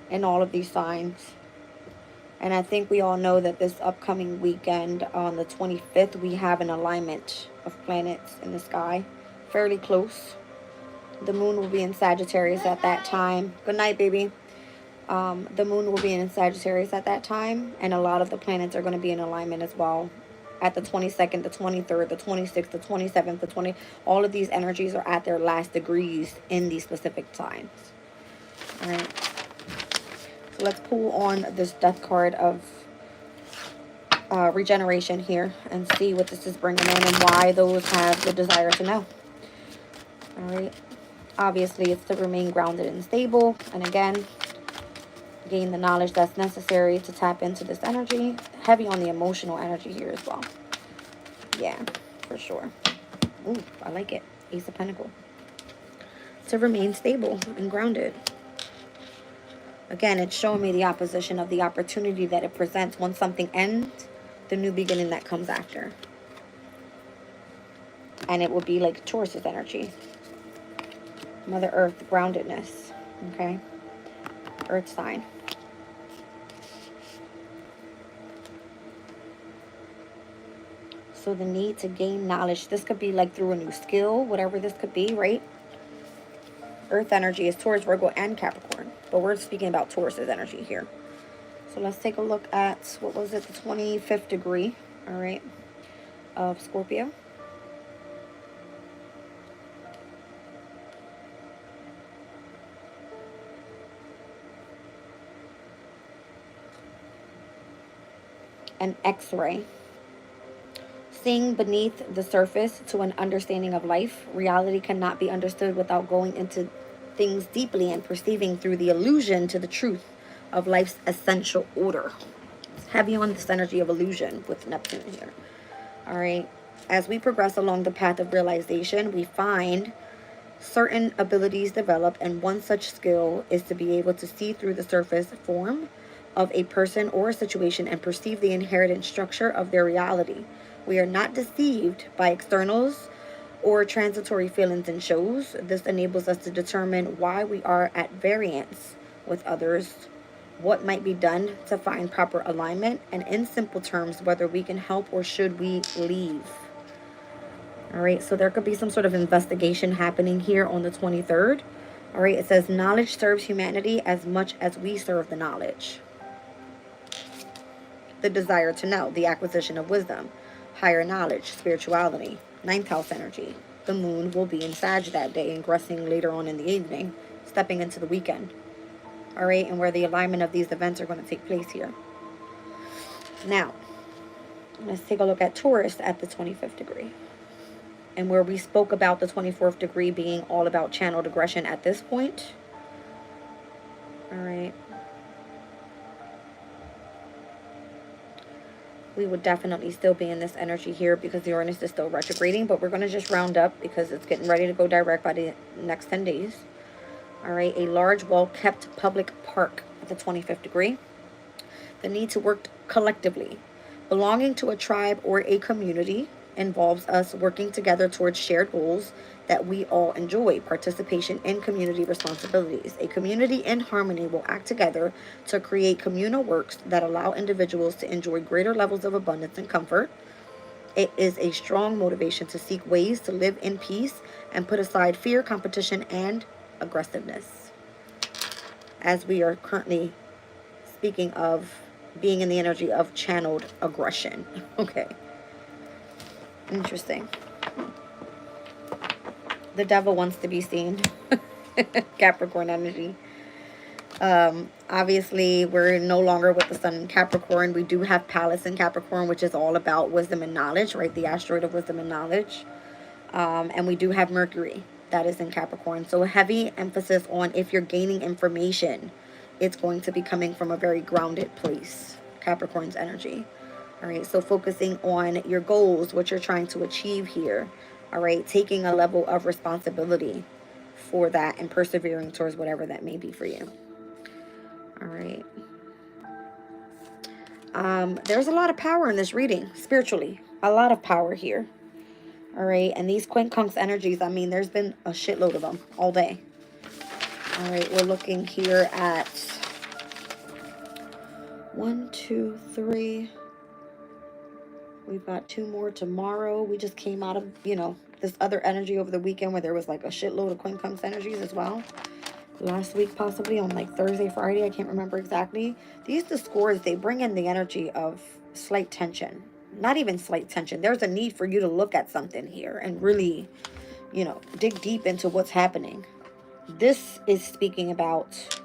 in all of these signs. And I think we all know that this upcoming weekend on the 25th, we have an alignment of planets in the sky. Fairly close. The moon will be in Sagittarius at that time. Good night, baby. The moon will be in Sagittarius at that time. And a lot of the planets are going to be in alignment as well at the 22nd, the 23rd, the 26th, the 27th, the 20. All of these energies are at their last degrees in these specific signs. All right. So let's pull on this death card of regeneration here and see what this is bringing in and why those have the desire to know. All right. Obviously, it's to remain grounded and stable. And again, gain the knowledge that's necessary to tap into this energy. Heavy on the emotional energy here as well. Yeah, for sure. Ooh, I like it. Ace of Pentacles. To remain stable and grounded. Again, it's showing me the opposition of the opportunity that it presents once something ends, the new beginning that comes after. And it will be like Taurus's energy. Mother Earth, groundedness. Okay? Earth sign. So the need to gain knowledge. This could be like through a new skill, whatever this could be, right? Earth energy is Taurus, Virgo, and Capricorn. But we're speaking about Taurus's energy here. So let's take a look at, what was it, the 25th degree, all right, of Scorpio. An X-ray. Seeing beneath the surface to an understanding of life, reality cannot be understood without going into things deeply and perceiving through the illusion to the truth of life's essential order. It's heavy on this energy of illusion with Neptune here. All right. As we progress along the path of realization, we find certain abilities develop, and one such skill is to be able to see through the surface form of a person or a situation and perceive the inherent structure of their reality. We are not deceived by externals or transitory feelings and shows. This enables us to determine why we are at variance with others, what might be done to find proper alignment, and in simple terms, whether we can help or should we leave. All right, so there could be some sort of investigation happening here on the 23rd. All right, it says knowledge serves humanity as much as we serve the knowledge. The desire to know, the acquisition of wisdom, higher knowledge, spirituality, 9th house energy. The moon will be in Sag that day, ingressing later on in the evening, stepping into the weekend. All right, and where the alignment of these events are going to take place here. Now, let's take a look at Taurus at the 25th degree. And where we spoke about the 24th degree being all about channeled aggression at this point. All right. We would definitely still be in this energy here because Uranus is still retrograding, but we're going to just round up because it's getting ready to go direct by the next 10 days. All right, a large, well-kept public park at the 25th degree. The need to work collectively. Belonging to a tribe or a community involves us working together towards shared goals that we all enjoy. Participation in community responsibilities. A community in harmony will act together to create communal works that allow individuals to enjoy greater levels of abundance and comfort. It is a strong motivation to seek ways to live in peace and put aside fear, competition, and aggressiveness. As we are currently speaking of being in the energy of channeled aggression. Okay. Interesting. The devil wants to be seen. Capricorn energy. Obviously, we're no longer with the sun in Capricorn. We do have Pallas in Capricorn, which is all about wisdom and knowledge, right? The asteroid of wisdom and knowledge. And we do have Mercury that is in Capricorn. So a heavy emphasis on if you're gaining information, it's going to be coming from a very grounded place. Capricorn's energy. All right, so focusing on your goals, what you're trying to achieve here. All right, taking a level of responsibility for that and persevering towards whatever that may be for you. All right. There's a lot of power in this reading, spiritually. A lot of power here. All right, and these Quincunx energies, I mean, there's been a shitload of them all day. All right, we're looking here at 1, 2, 3. We've got 2 more tomorrow. We just came out of, you know, this other energy over the weekend where there was like a shitload of Quincunx energies as well. Last week, possibly on like Thursday, Friday. I can't remember exactly. These discords, they bring in the energy of slight tension. not even slight tension. There's a need for you to look at something here and really, you know, dig deep into what's happening. This is speaking about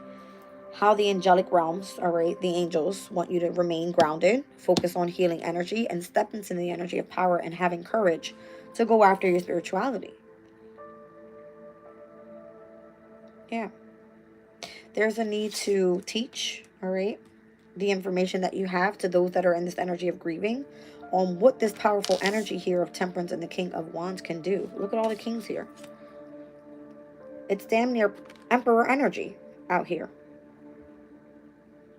how the angelic realms, all right, the angels want you to remain grounded, focus on healing energy, and step into the energy of power and having courage to go after your spirituality. Yeah. There's a need to teach, all right, the information that you have to those that are in this energy of grieving on what this powerful energy here of Temperance and the King of Wands can do. Look at all the kings here. It's damn near Emperor energy out here.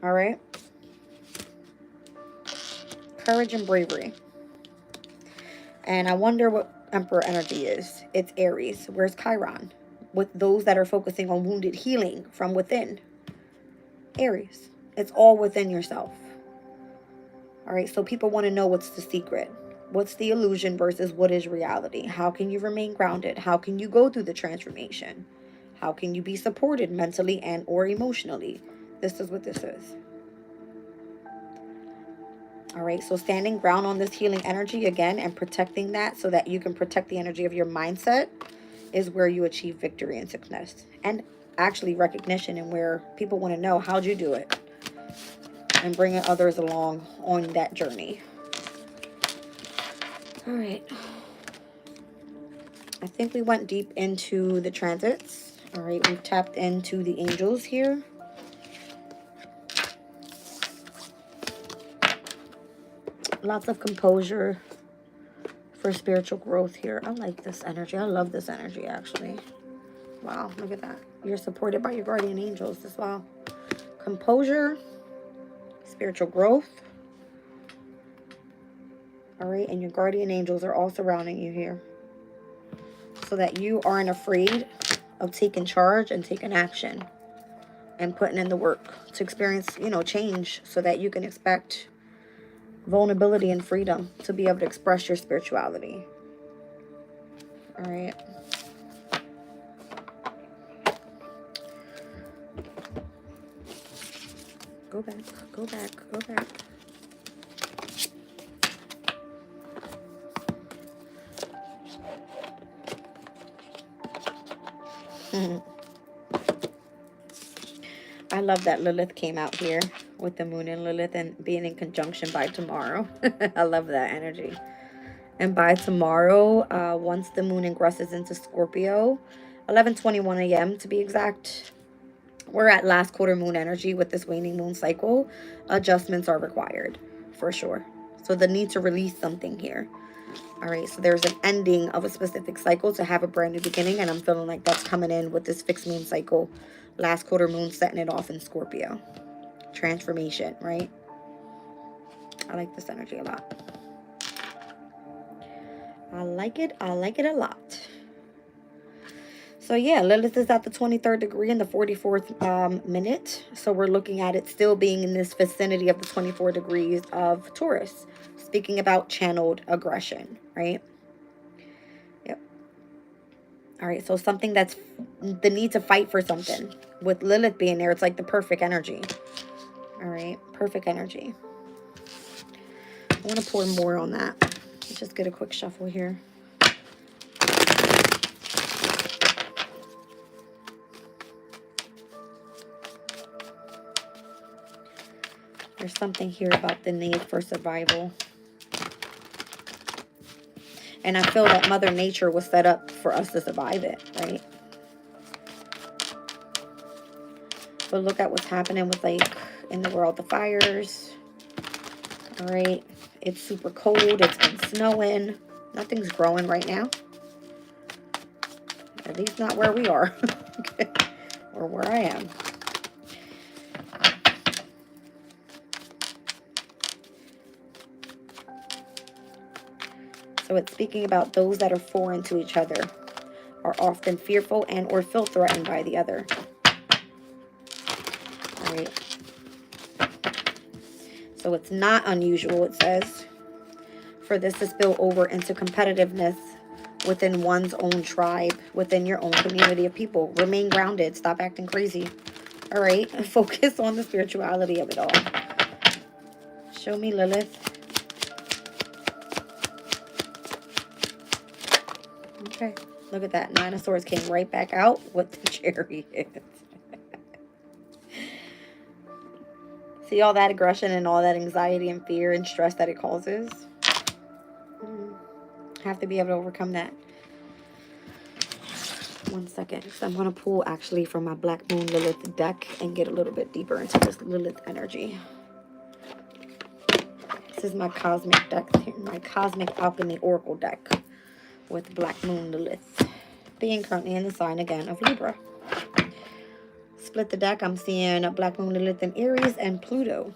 All right. Courage and bravery. And I wonder what Emperor energy is. It's Aries. Where's Chiron? With those that are focusing on wounded healing from within. Aries. It's all within yourself. All right. So people want to know what's the secret. What's the illusion versus what is reality? How can you remain grounded? How can you go through the transformation? How can you be supported mentally and or emotionally? This is what this is. All right, so standing ground on this healing energy again and protecting that so that you can protect the energy of your mindset is where you achieve victory and success. And actually recognition, and where people want to know how'd you do it, and bringing others along on that journey. All right. I think we went deep into the transits. All right, we've tapped into the angels here. Lots of composure for spiritual growth here. I like this energy. I love this energy, actually. Wow, look at that. You're supported by your guardian angels as well. Composure, spiritual growth. All right, and your guardian angels are all surrounding you here, so that you aren't afraid of taking charge and taking action and putting in the work to experience, you know, change, so that you can expect vulnerability and freedom to be able to express your spirituality. All right. Go back, go back, go back. I love that Lilith came out here with the moon and Lilith and being in conjunction by tomorrow. I love that energy. And by tomorrow, once the moon ingresses into Scorpio, 11:21 a.m. to be exact, we're at last quarter moon energy with this waning moon cycle. Adjustments are required for sure. So the need to release something here. All right, so there's an ending of a specific cycle to have a brand new beginning, and I'm feeling like that's coming in with this fixed moon cycle. Last quarter moon setting it off in Scorpio. Transformation, right? I like this energy a lot. I like it a lot. So yeah, Lilith is at the 23rd degree in the 44th minute. So we're looking at it still being in this vicinity of the 24 degrees of Taurus. Speaking about channeled aggression, right? Yep. All right, so something that's the need to fight for something. With Lilith being there, it's like the perfect energy. All right, perfect energy. I want to pour more on that. Let's just get a quick shuffle here. There's something here about the need for survival. And I feel that Mother Nature was set up for us to survive it, right? But look at what's happening with, like, in the world, the fires. All right. It's super cold. It's been snowing. Nothing's growing right now. At least not where we are. Or where I am. So it's speaking about those that are foreign to each other are often fearful and or feel threatened by the other. All right. So it's not unusual, it says, for this to spill over into competitiveness within one's own tribe, within your own community of people. Remain grounded. Stop acting crazy. All right. Focus on the spirituality of it all. Show me, Lilith. Okay. Look at that. Nine of Swords came right back out with the Chariot. See all that aggression and all that anxiety and fear and stress that it causes? Have to be able to overcome that. 1 second. So I'm going to pull actually from my Black Moon Lilith deck and get a little bit deeper into this Lilith energy. This is my cosmic deck, my cosmic alchemy oracle deck with Black Moon Lilith being currently in the sign again of Libra. Split the deck. I'm seeing a Black Moon Lilith in Aries and Pluto.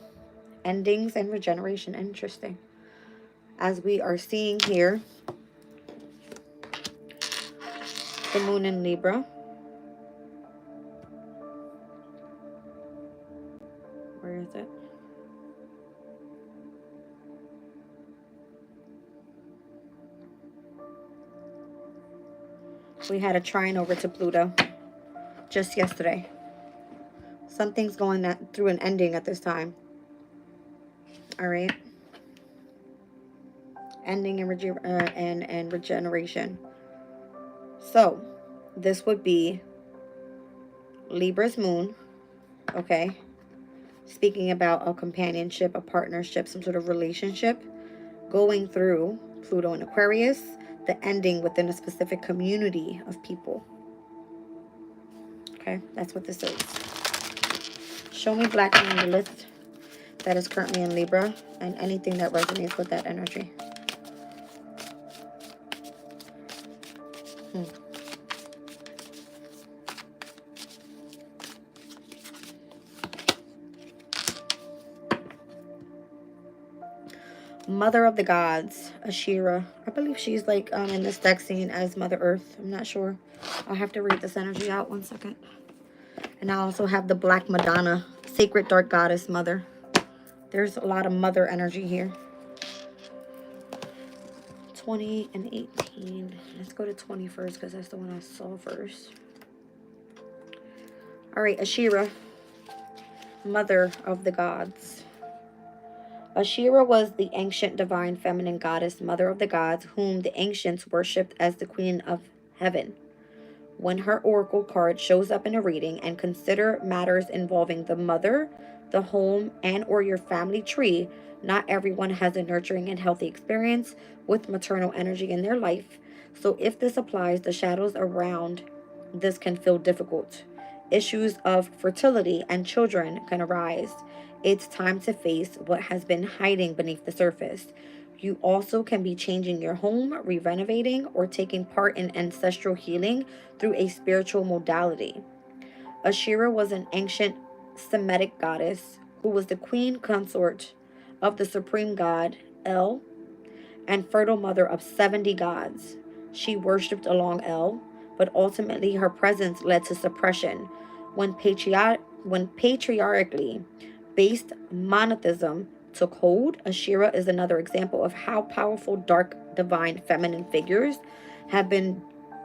Endings and regeneration. Interesting. As we are seeing here, the moon in Libra. Where is it? We had a trine over to Pluto just yesterday. Something's going through an ending at this time. All right. Ending and regeneration. So, this would be Libra's moon. Okay. Speaking about a companionship, a partnership, some sort of relationship going through Pluto and Aquarius, the ending within a specific community of people. Okay, that's what this is. Show me Black Moon Lilith that is currently in Libra and anything that resonates with that energy. Mother of the Gods, Ashira. I believe she's like in this deck seen as Mother Earth. I'm not sure. I'll have to read this energy out. 1 second. And I also have the Black Madonna, Sacred Dark Goddess Mother. There's a lot of mother energy here. 20 and 18. Let's go to 20 first because that's the one I saw first. All right, Ashira, Mother of the Gods. Ashira was the ancient divine feminine goddess, mother of the gods, whom the ancients worshipped as the queen of heaven. When her oracle card shows up in a reading, and consider matters involving the mother, the home, and or your family tree, not everyone has a nurturing and healthy experience with maternal energy in their life. So if this applies, the shadows around this can feel difficult. Issues of fertility and children can arise. It's time to face what has been hiding beneath the surface. You also can be changing your home, renovating, or taking part in ancestral healing through a spiritual modality. Ashira was an ancient Semitic goddess who was the queen consort of the supreme god El and fertile mother of 70 gods. She worshipped along El, but ultimately her presence led to suppression when patriarchally based monotheism took hold. Ashira is another example of how powerful dark divine feminine figures have been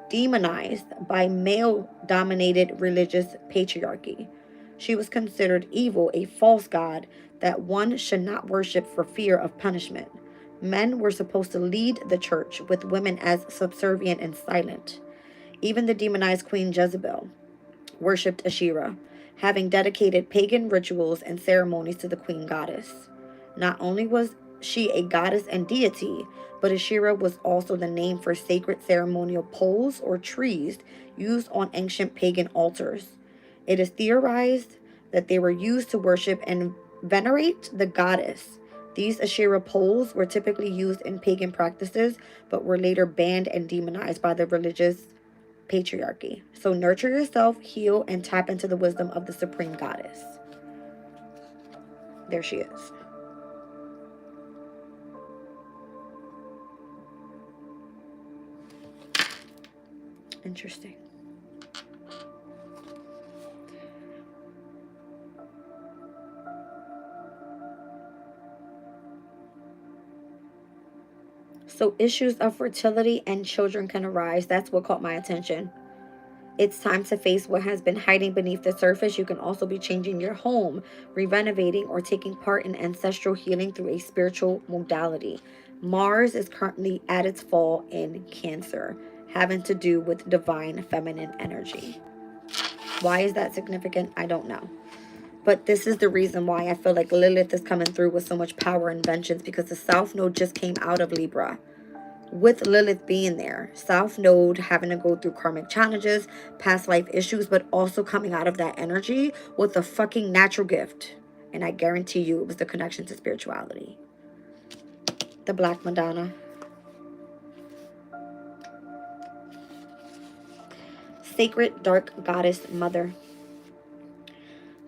demonized by male-dominated religious patriarchy. She was considered evil, a false god that one should not worship for fear of punishment. Men were supposed to lead the church, with women as subservient and silent. Even the demonized Queen Jezebel worshipped Ashira, having dedicated pagan rituals and ceremonies to the queen goddess. Not only was she a goddess and deity, but Ashira was also the name for sacred ceremonial poles or trees used on ancient pagan altars. It is theorized that they were used to worship and venerate the goddess. These Ashira poles were typically used in pagan practices, but were later banned and demonized by the religious patriarchy. So nurture yourself, heal, and tap into the wisdom of the supreme goddess. There she is. Interesting. So issues of fertility and children can arise. That's what caught my attention. It's time to face what has been hiding beneath the surface. You can also be changing your home, renovating, or taking part in ancestral healing through a spiritual modality. Mars is currently at its fall in Cancer, having to do with divine feminine energy. Why is that significant? I don't know. But this is the reason why I feel like Lilith is coming through with so much power and vengeance, because the South Node just came out of Libra. With Lilith being there, South Node having to go through karmic challenges, past life issues, but also coming out of that energy with a fucking natural gift. And I guarantee you it was the connection to spirituality. The Black Madonna. Sacred Dark Goddess Mother.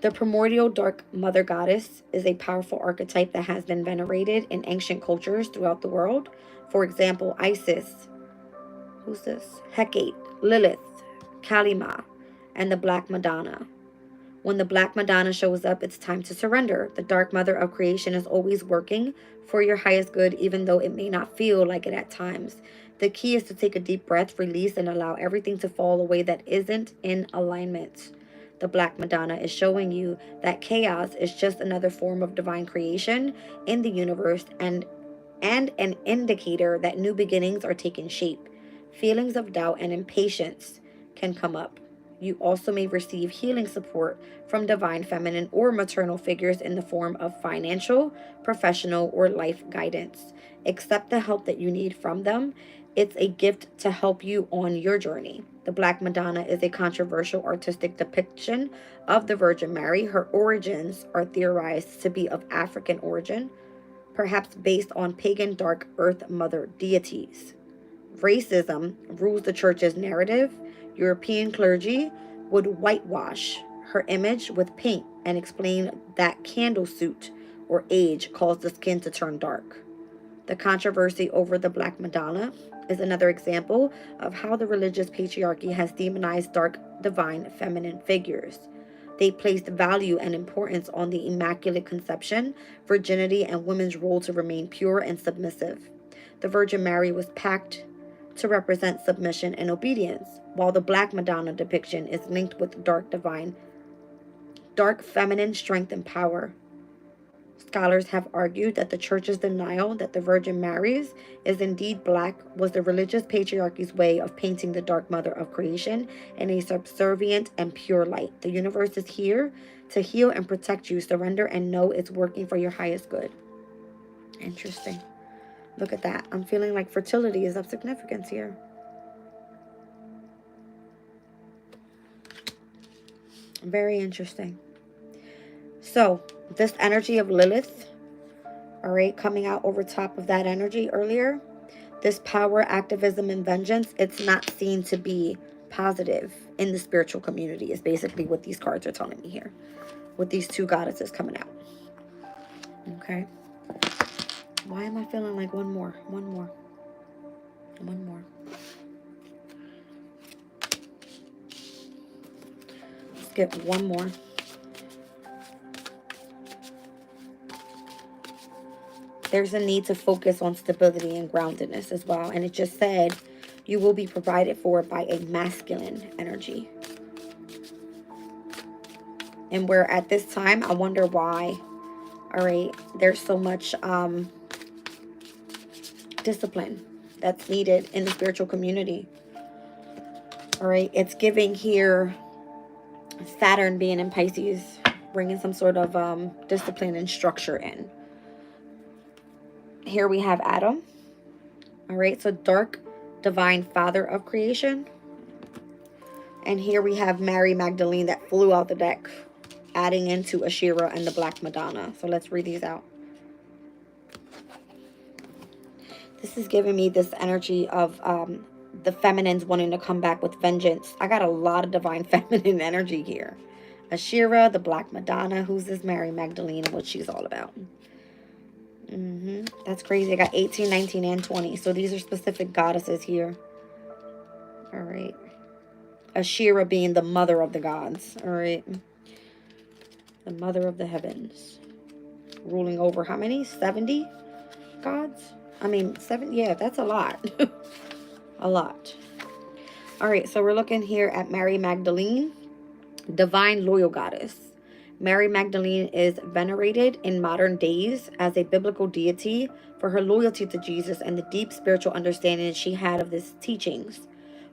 The primordial dark mother goddess is a powerful archetype that has been venerated in ancient cultures throughout the world. For example, Isis, who's this? Hecate, Lilith, Kalima, and the Black Madonna. When the Black Madonna shows up, it's time to surrender. The dark mother of creation is always working for your highest good, even though it may not feel like it at times. The key is to take a deep breath, release, and allow everything to fall away that isn't in alignment. The Black Madonna is showing you that chaos is just another form of divine creation in the universe, and an indicator that new beginnings are taking shape. Feelings of doubt and impatience can come up. You also may receive healing support from divine feminine or maternal figures in the form of financial, professional, or life guidance. Accept the help that you need from them. It's a gift to help you on your journey. The Black Madonna is a controversial artistic depiction of the Virgin Mary. Her origins are theorized to be of African origin, perhaps based on pagan dark earth mother deities. Racism rules the church's narrative. European clergy would whitewash her image with paint and explain that candle soot or age caused the skin to turn dark. The controversy over the Black Madonna is another example of how the religious patriarchy has demonized dark, divine, feminine figures. They placed value and importance on the Immaculate Conception, virginity, and women's role to remain pure and submissive. The Virgin Mary was packed to represent submission and obedience, while the Black Madonna depiction is linked with dark divine, dark feminine strength and power. Scholars have argued that the Church's denial that the Virgin Mary is indeed black was the religious patriarchy's way of painting the dark mother of creation in a subservient and pure light. The universe is here to heal and protect you. Surrender and know it's working for your highest good. Interesting. Look at that. I'm feeling like fertility is of significance here. Very interesting. So, this energy of Lilith, all right, coming out over top of that energy earlier, this power, activism, and vengeance, it's not seen to be positive in the spiritual community, is basically what these cards are telling me here, with these two goddesses coming out. Okay. Why am I feeling like one more? Skip one more. There's a need to focus on stability and groundedness as well. And it just said you will be provided for by a masculine energy. And where at this time, I wonder why, all right, there's so much discipline that's needed in the spiritual community. All right, it's giving here Saturn being in Pisces, bringing some sort of discipline and structure in. Here we have Adam. All right, so dark divine father of creation. And here we have Mary Magdalene that flew out the deck, adding into Ashira and the Black Madonna. So let's read these out. This is giving me this energy of the feminines wanting to come back with vengeance. I got a lot of divine feminine energy here. Ashira, the Black Madonna. Who's this Mary Magdalene and what she's all about? That's crazy. I got 18, 19, and 20. So these are specific goddesses here. All right. Ashira being the mother of the gods. All right. The mother of the heavens. Ruling over how many? 70 gods? I mean, 7. Yeah, that's a lot. A lot. All right. So we're looking here at Mary Magdalene. Divine loyal goddess. Mary Magdalene is venerated in modern days as a biblical deity for her loyalty to Jesus and the deep spiritual understanding she had of his teachings.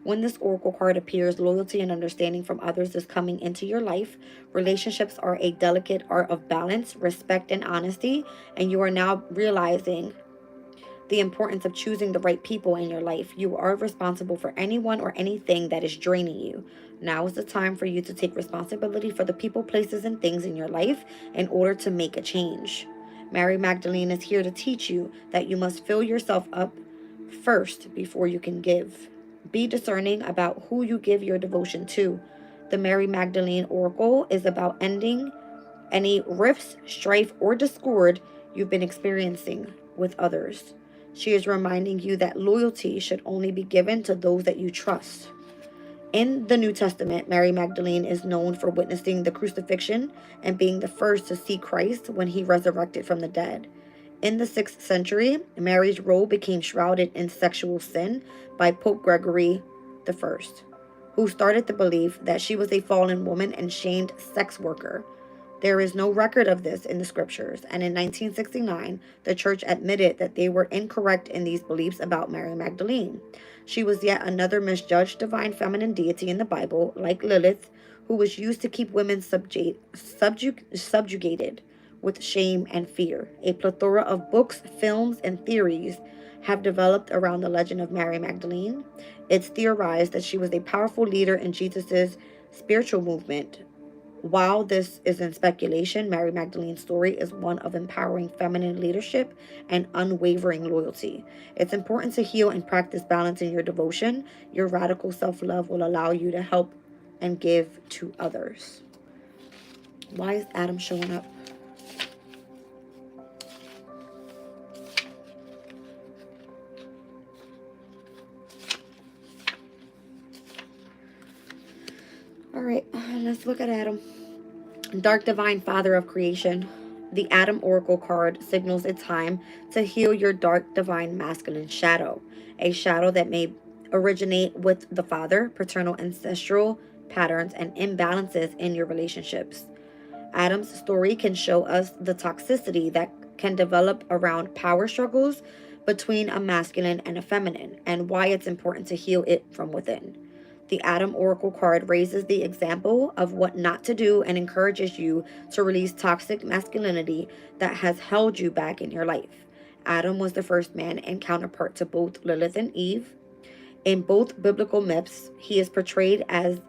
When this oracle card appears, loyalty and understanding from others is coming into your life. Relationships are a delicate art of balance, respect, and honesty, and you are now realizing the importance of choosing the right people in your life. You are responsible for anyone or anything that is draining you. Now is the time for you to take responsibility for the people, places, and things in your life in order to make a change. Mary Magdalene is here to teach you that you must fill yourself up first before you can give. Be discerning about who you give your devotion to. The Mary Magdalene Oracle is about ending any rifts, strife, or discord you've been experiencing with others. She is reminding you that loyalty should only be given to those that you trust. In the New Testament, Mary Magdalene is known for witnessing the crucifixion and being the first to see Christ when he resurrected from the dead. In the 6th century, Mary's role became shrouded in sexual sin by Pope Gregory I, who started the belief that she was a fallen woman and shamed sex worker. There is no record of this in the scriptures, and in 1969, the church admitted that they were incorrect in these beliefs about Mary Magdalene. She was yet another misjudged divine feminine deity in the Bible, like Lilith, who was used to keep women subjugated with shame and fear. A plethora of books, films, and theories have developed around the legend of Mary Magdalene. It's theorized that she was a powerful leader in Jesus' spiritual movement. While this is in speculation, Mary Magdalene's story is one of empowering feminine leadership and unwavering loyalty. It's important to heal and practice balance in your devotion. Your radical self-love will allow you to help and give to others. Why is Adam showing up? All right, let's look at Adam. Dark Divine Father of Creation. The Adam Oracle card signals a time to heal your dark divine masculine shadow, a shadow that may originate with the father, paternal ancestral patterns, and imbalances in your relationships. Adam's story can show us the toxicity that can develop around power struggles between a masculine and a feminine, and why it's important to heal it from within. The Adam Oracle card raises the example of what not to do and encourages you to release toxic masculinity that has held you back in your life. Adam was the first man and counterpart to both Lilith and Eve. In both biblical myths, he is portrayed as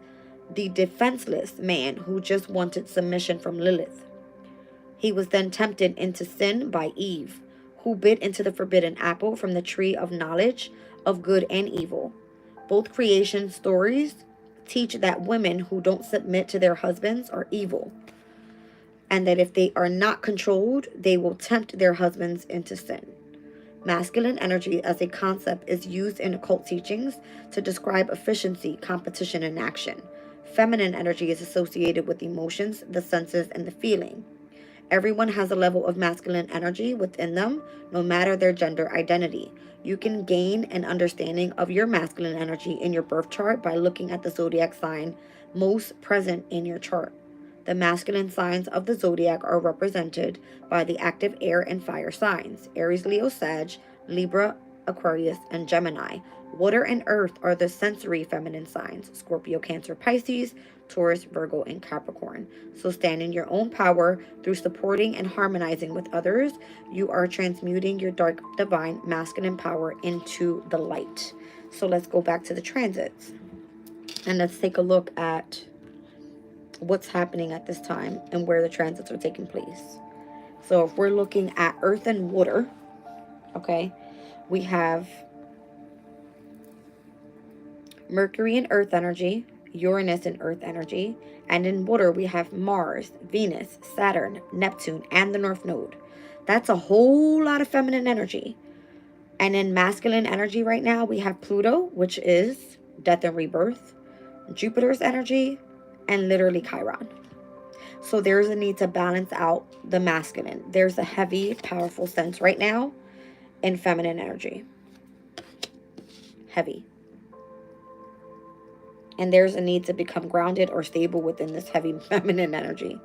the defenseless man who just wanted submission from Lilith. He was then tempted into sin by Eve, who bit into the forbidden apple from the tree of knowledge of good and evil. Both creation stories teach that women who don't submit to their husbands are evil, and that if they are not controlled, they will tempt their husbands into sin. Masculine energy as a concept is used in occult teachings to describe efficiency, competition, and action. Feminine energy is associated with emotions, the senses, and the feeling. Everyone has a level of masculine energy within them, no matter their gender identity. You can gain an understanding of your masculine energy in your birth chart by looking at the zodiac sign most present in your chart. The masculine signs of the zodiac are represented by the active air and fire signs: Aries, Leo, Sag, Libra, Aquarius, and Gemini. Water and earth are the sensory feminine signs: Scorpio, Cancer, Pisces, Taurus, Virgo, and Capricorn. So stand in your own power through supporting and harmonizing with others. You are transmuting your dark divine masculine power into the light. So let's go back to the transits and let's take a look at what's happening at this time and where the transits are taking place. So if we're looking at earth and water, okay, we have Mercury and earth energy, Uranus and earth energy, and in water we have Mars, Venus, Saturn, Neptune, and the North Node. That's a whole lot of feminine energy. And in masculine energy right now, we have Pluto, which is death and rebirth, Jupiter's energy, and literally Chiron. So there's a need to balance out the masculine. There's a heavy, powerful sense right now in feminine energy. Heavy. And there's a need to become grounded or stable within this heavy feminine energy.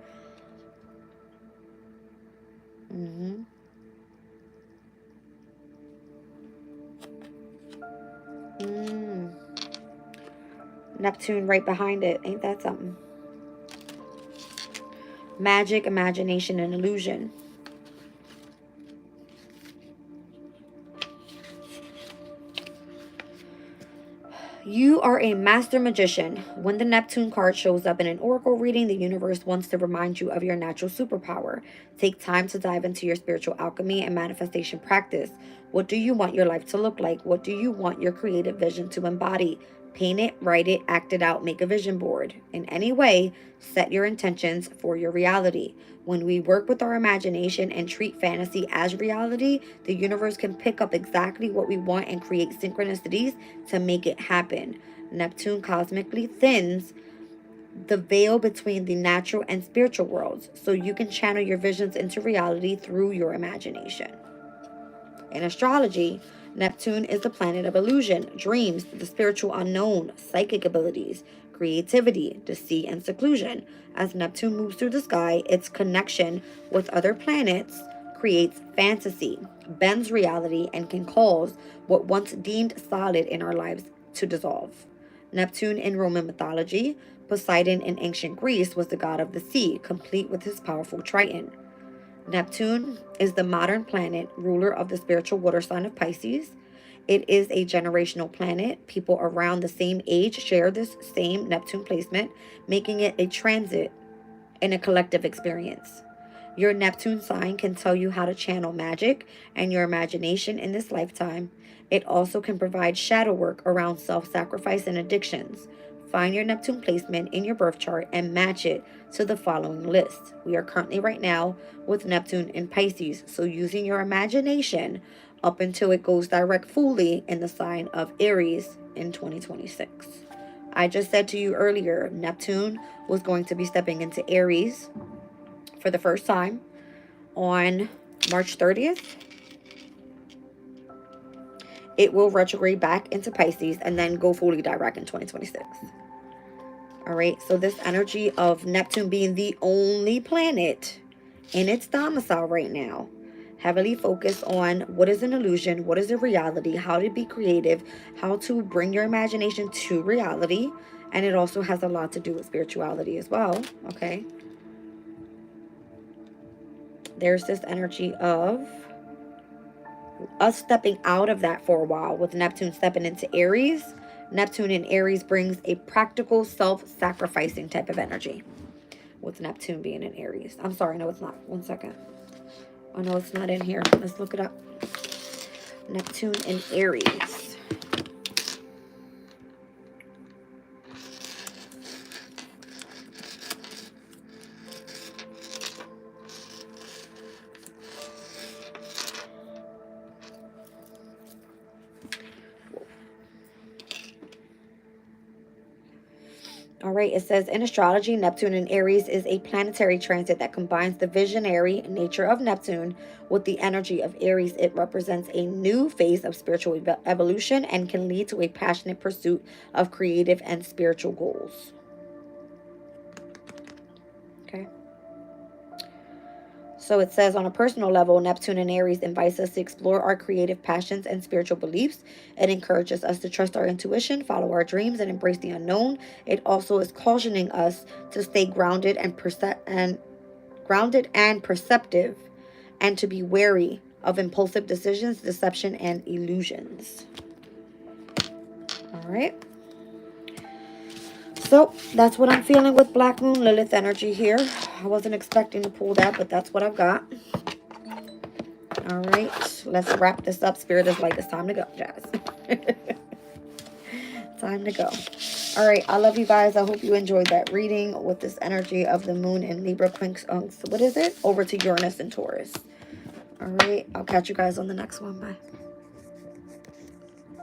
Neptune right behind it. Ain't that something? Magic, imagination, and illusion. You are a master magician. When the Neptune card shows up in an oracle reading, the universe wants to remind you of your natural superpower. Take time to dive into your spiritual alchemy and manifestation practice. What do you want your life to look like? What do you want your creative vision to embody? Paint it, write it, act it out, make a vision board. In any way, set your intentions for your reality. When we work with our imagination and treat fantasy as reality, the universe can pick up exactly what we want and create synchronicities to make it happen. Neptune cosmically thins the veil between the natural and spiritual worlds, so you can channel your visions into reality through your imagination. In astrology, Neptune is the planet of illusion, dreams, the spiritual unknown, psychic abilities, creativity, deceit, and seclusion. As Neptune moves through the sky, its connection with other planets creates fantasy, bends reality, and can cause what once deemed solid in our lives to dissolve. Neptune in Roman mythology, Poseidon in ancient Greece was the god of the sea, complete with his powerful trident. Neptune is the modern planet, ruler of the spiritual water sign of Pisces. It is a generational planet. People around the same age share this same Neptune placement, making it a transit and a collective experience. Your Neptune sign can tell you how to channel magic and your imagination in this lifetime. It also can provide shadow work around self-sacrifice and addictions. Find your Neptune placement in your birth chart and match it to the following list. We are currently right now with Neptune in Pisces, so using your imagination up until it goes direct fully in the sign of Aries in 2026. I just said to you earlier, Neptune was going to be stepping into Aries for the first time on March 30th. It will retrograde back into Pisces and then go fully direct in 2026. All right, so this energy of Neptune being the only planet in its domicile right now, heavily focused on what is an illusion, what is a reality, how to be creative, how to bring your imagination to reality. And it also has a lot to do with spirituality as well, okay? There's this energy of us stepping out of that for a while with Neptune stepping into Aries. Neptune in Aries brings a practical self-sacrificing type of energy with Neptune being in Aries. I'm sorry, no, it's not. One second. Oh, no, it's not in here. Let's look it up. Neptune in Aries. All right, it says in astrology, Neptune in Aries is a planetary transit that combines the visionary nature of Neptune with the energy of Aries. It represents a new phase of spiritual evolution and can lead to a passionate pursuit of creative and spiritual goals. Okay. So it says on a personal level, Neptune in Aries invites us to explore our creative passions and spiritual beliefs. It encourages us to trust our intuition, follow our dreams, and embrace the unknown. It also is cautioning us to stay grounded and perceptive, and to be wary of impulsive decisions, deception, and illusions. All right. So that's what I'm feeling with Black Moon Lilith energy here. I wasn't expecting to pull that, but that's what I've got. All right, let's wrap this up. Spirit is like, it's time to go, Jazz. Time to go. All right, I love you guys. I hope you enjoyed that reading with this energy of the moon in Libra, Quincunx. What is it? Over to Uranus and Taurus. All right, I'll catch you guys on the next one. Bye.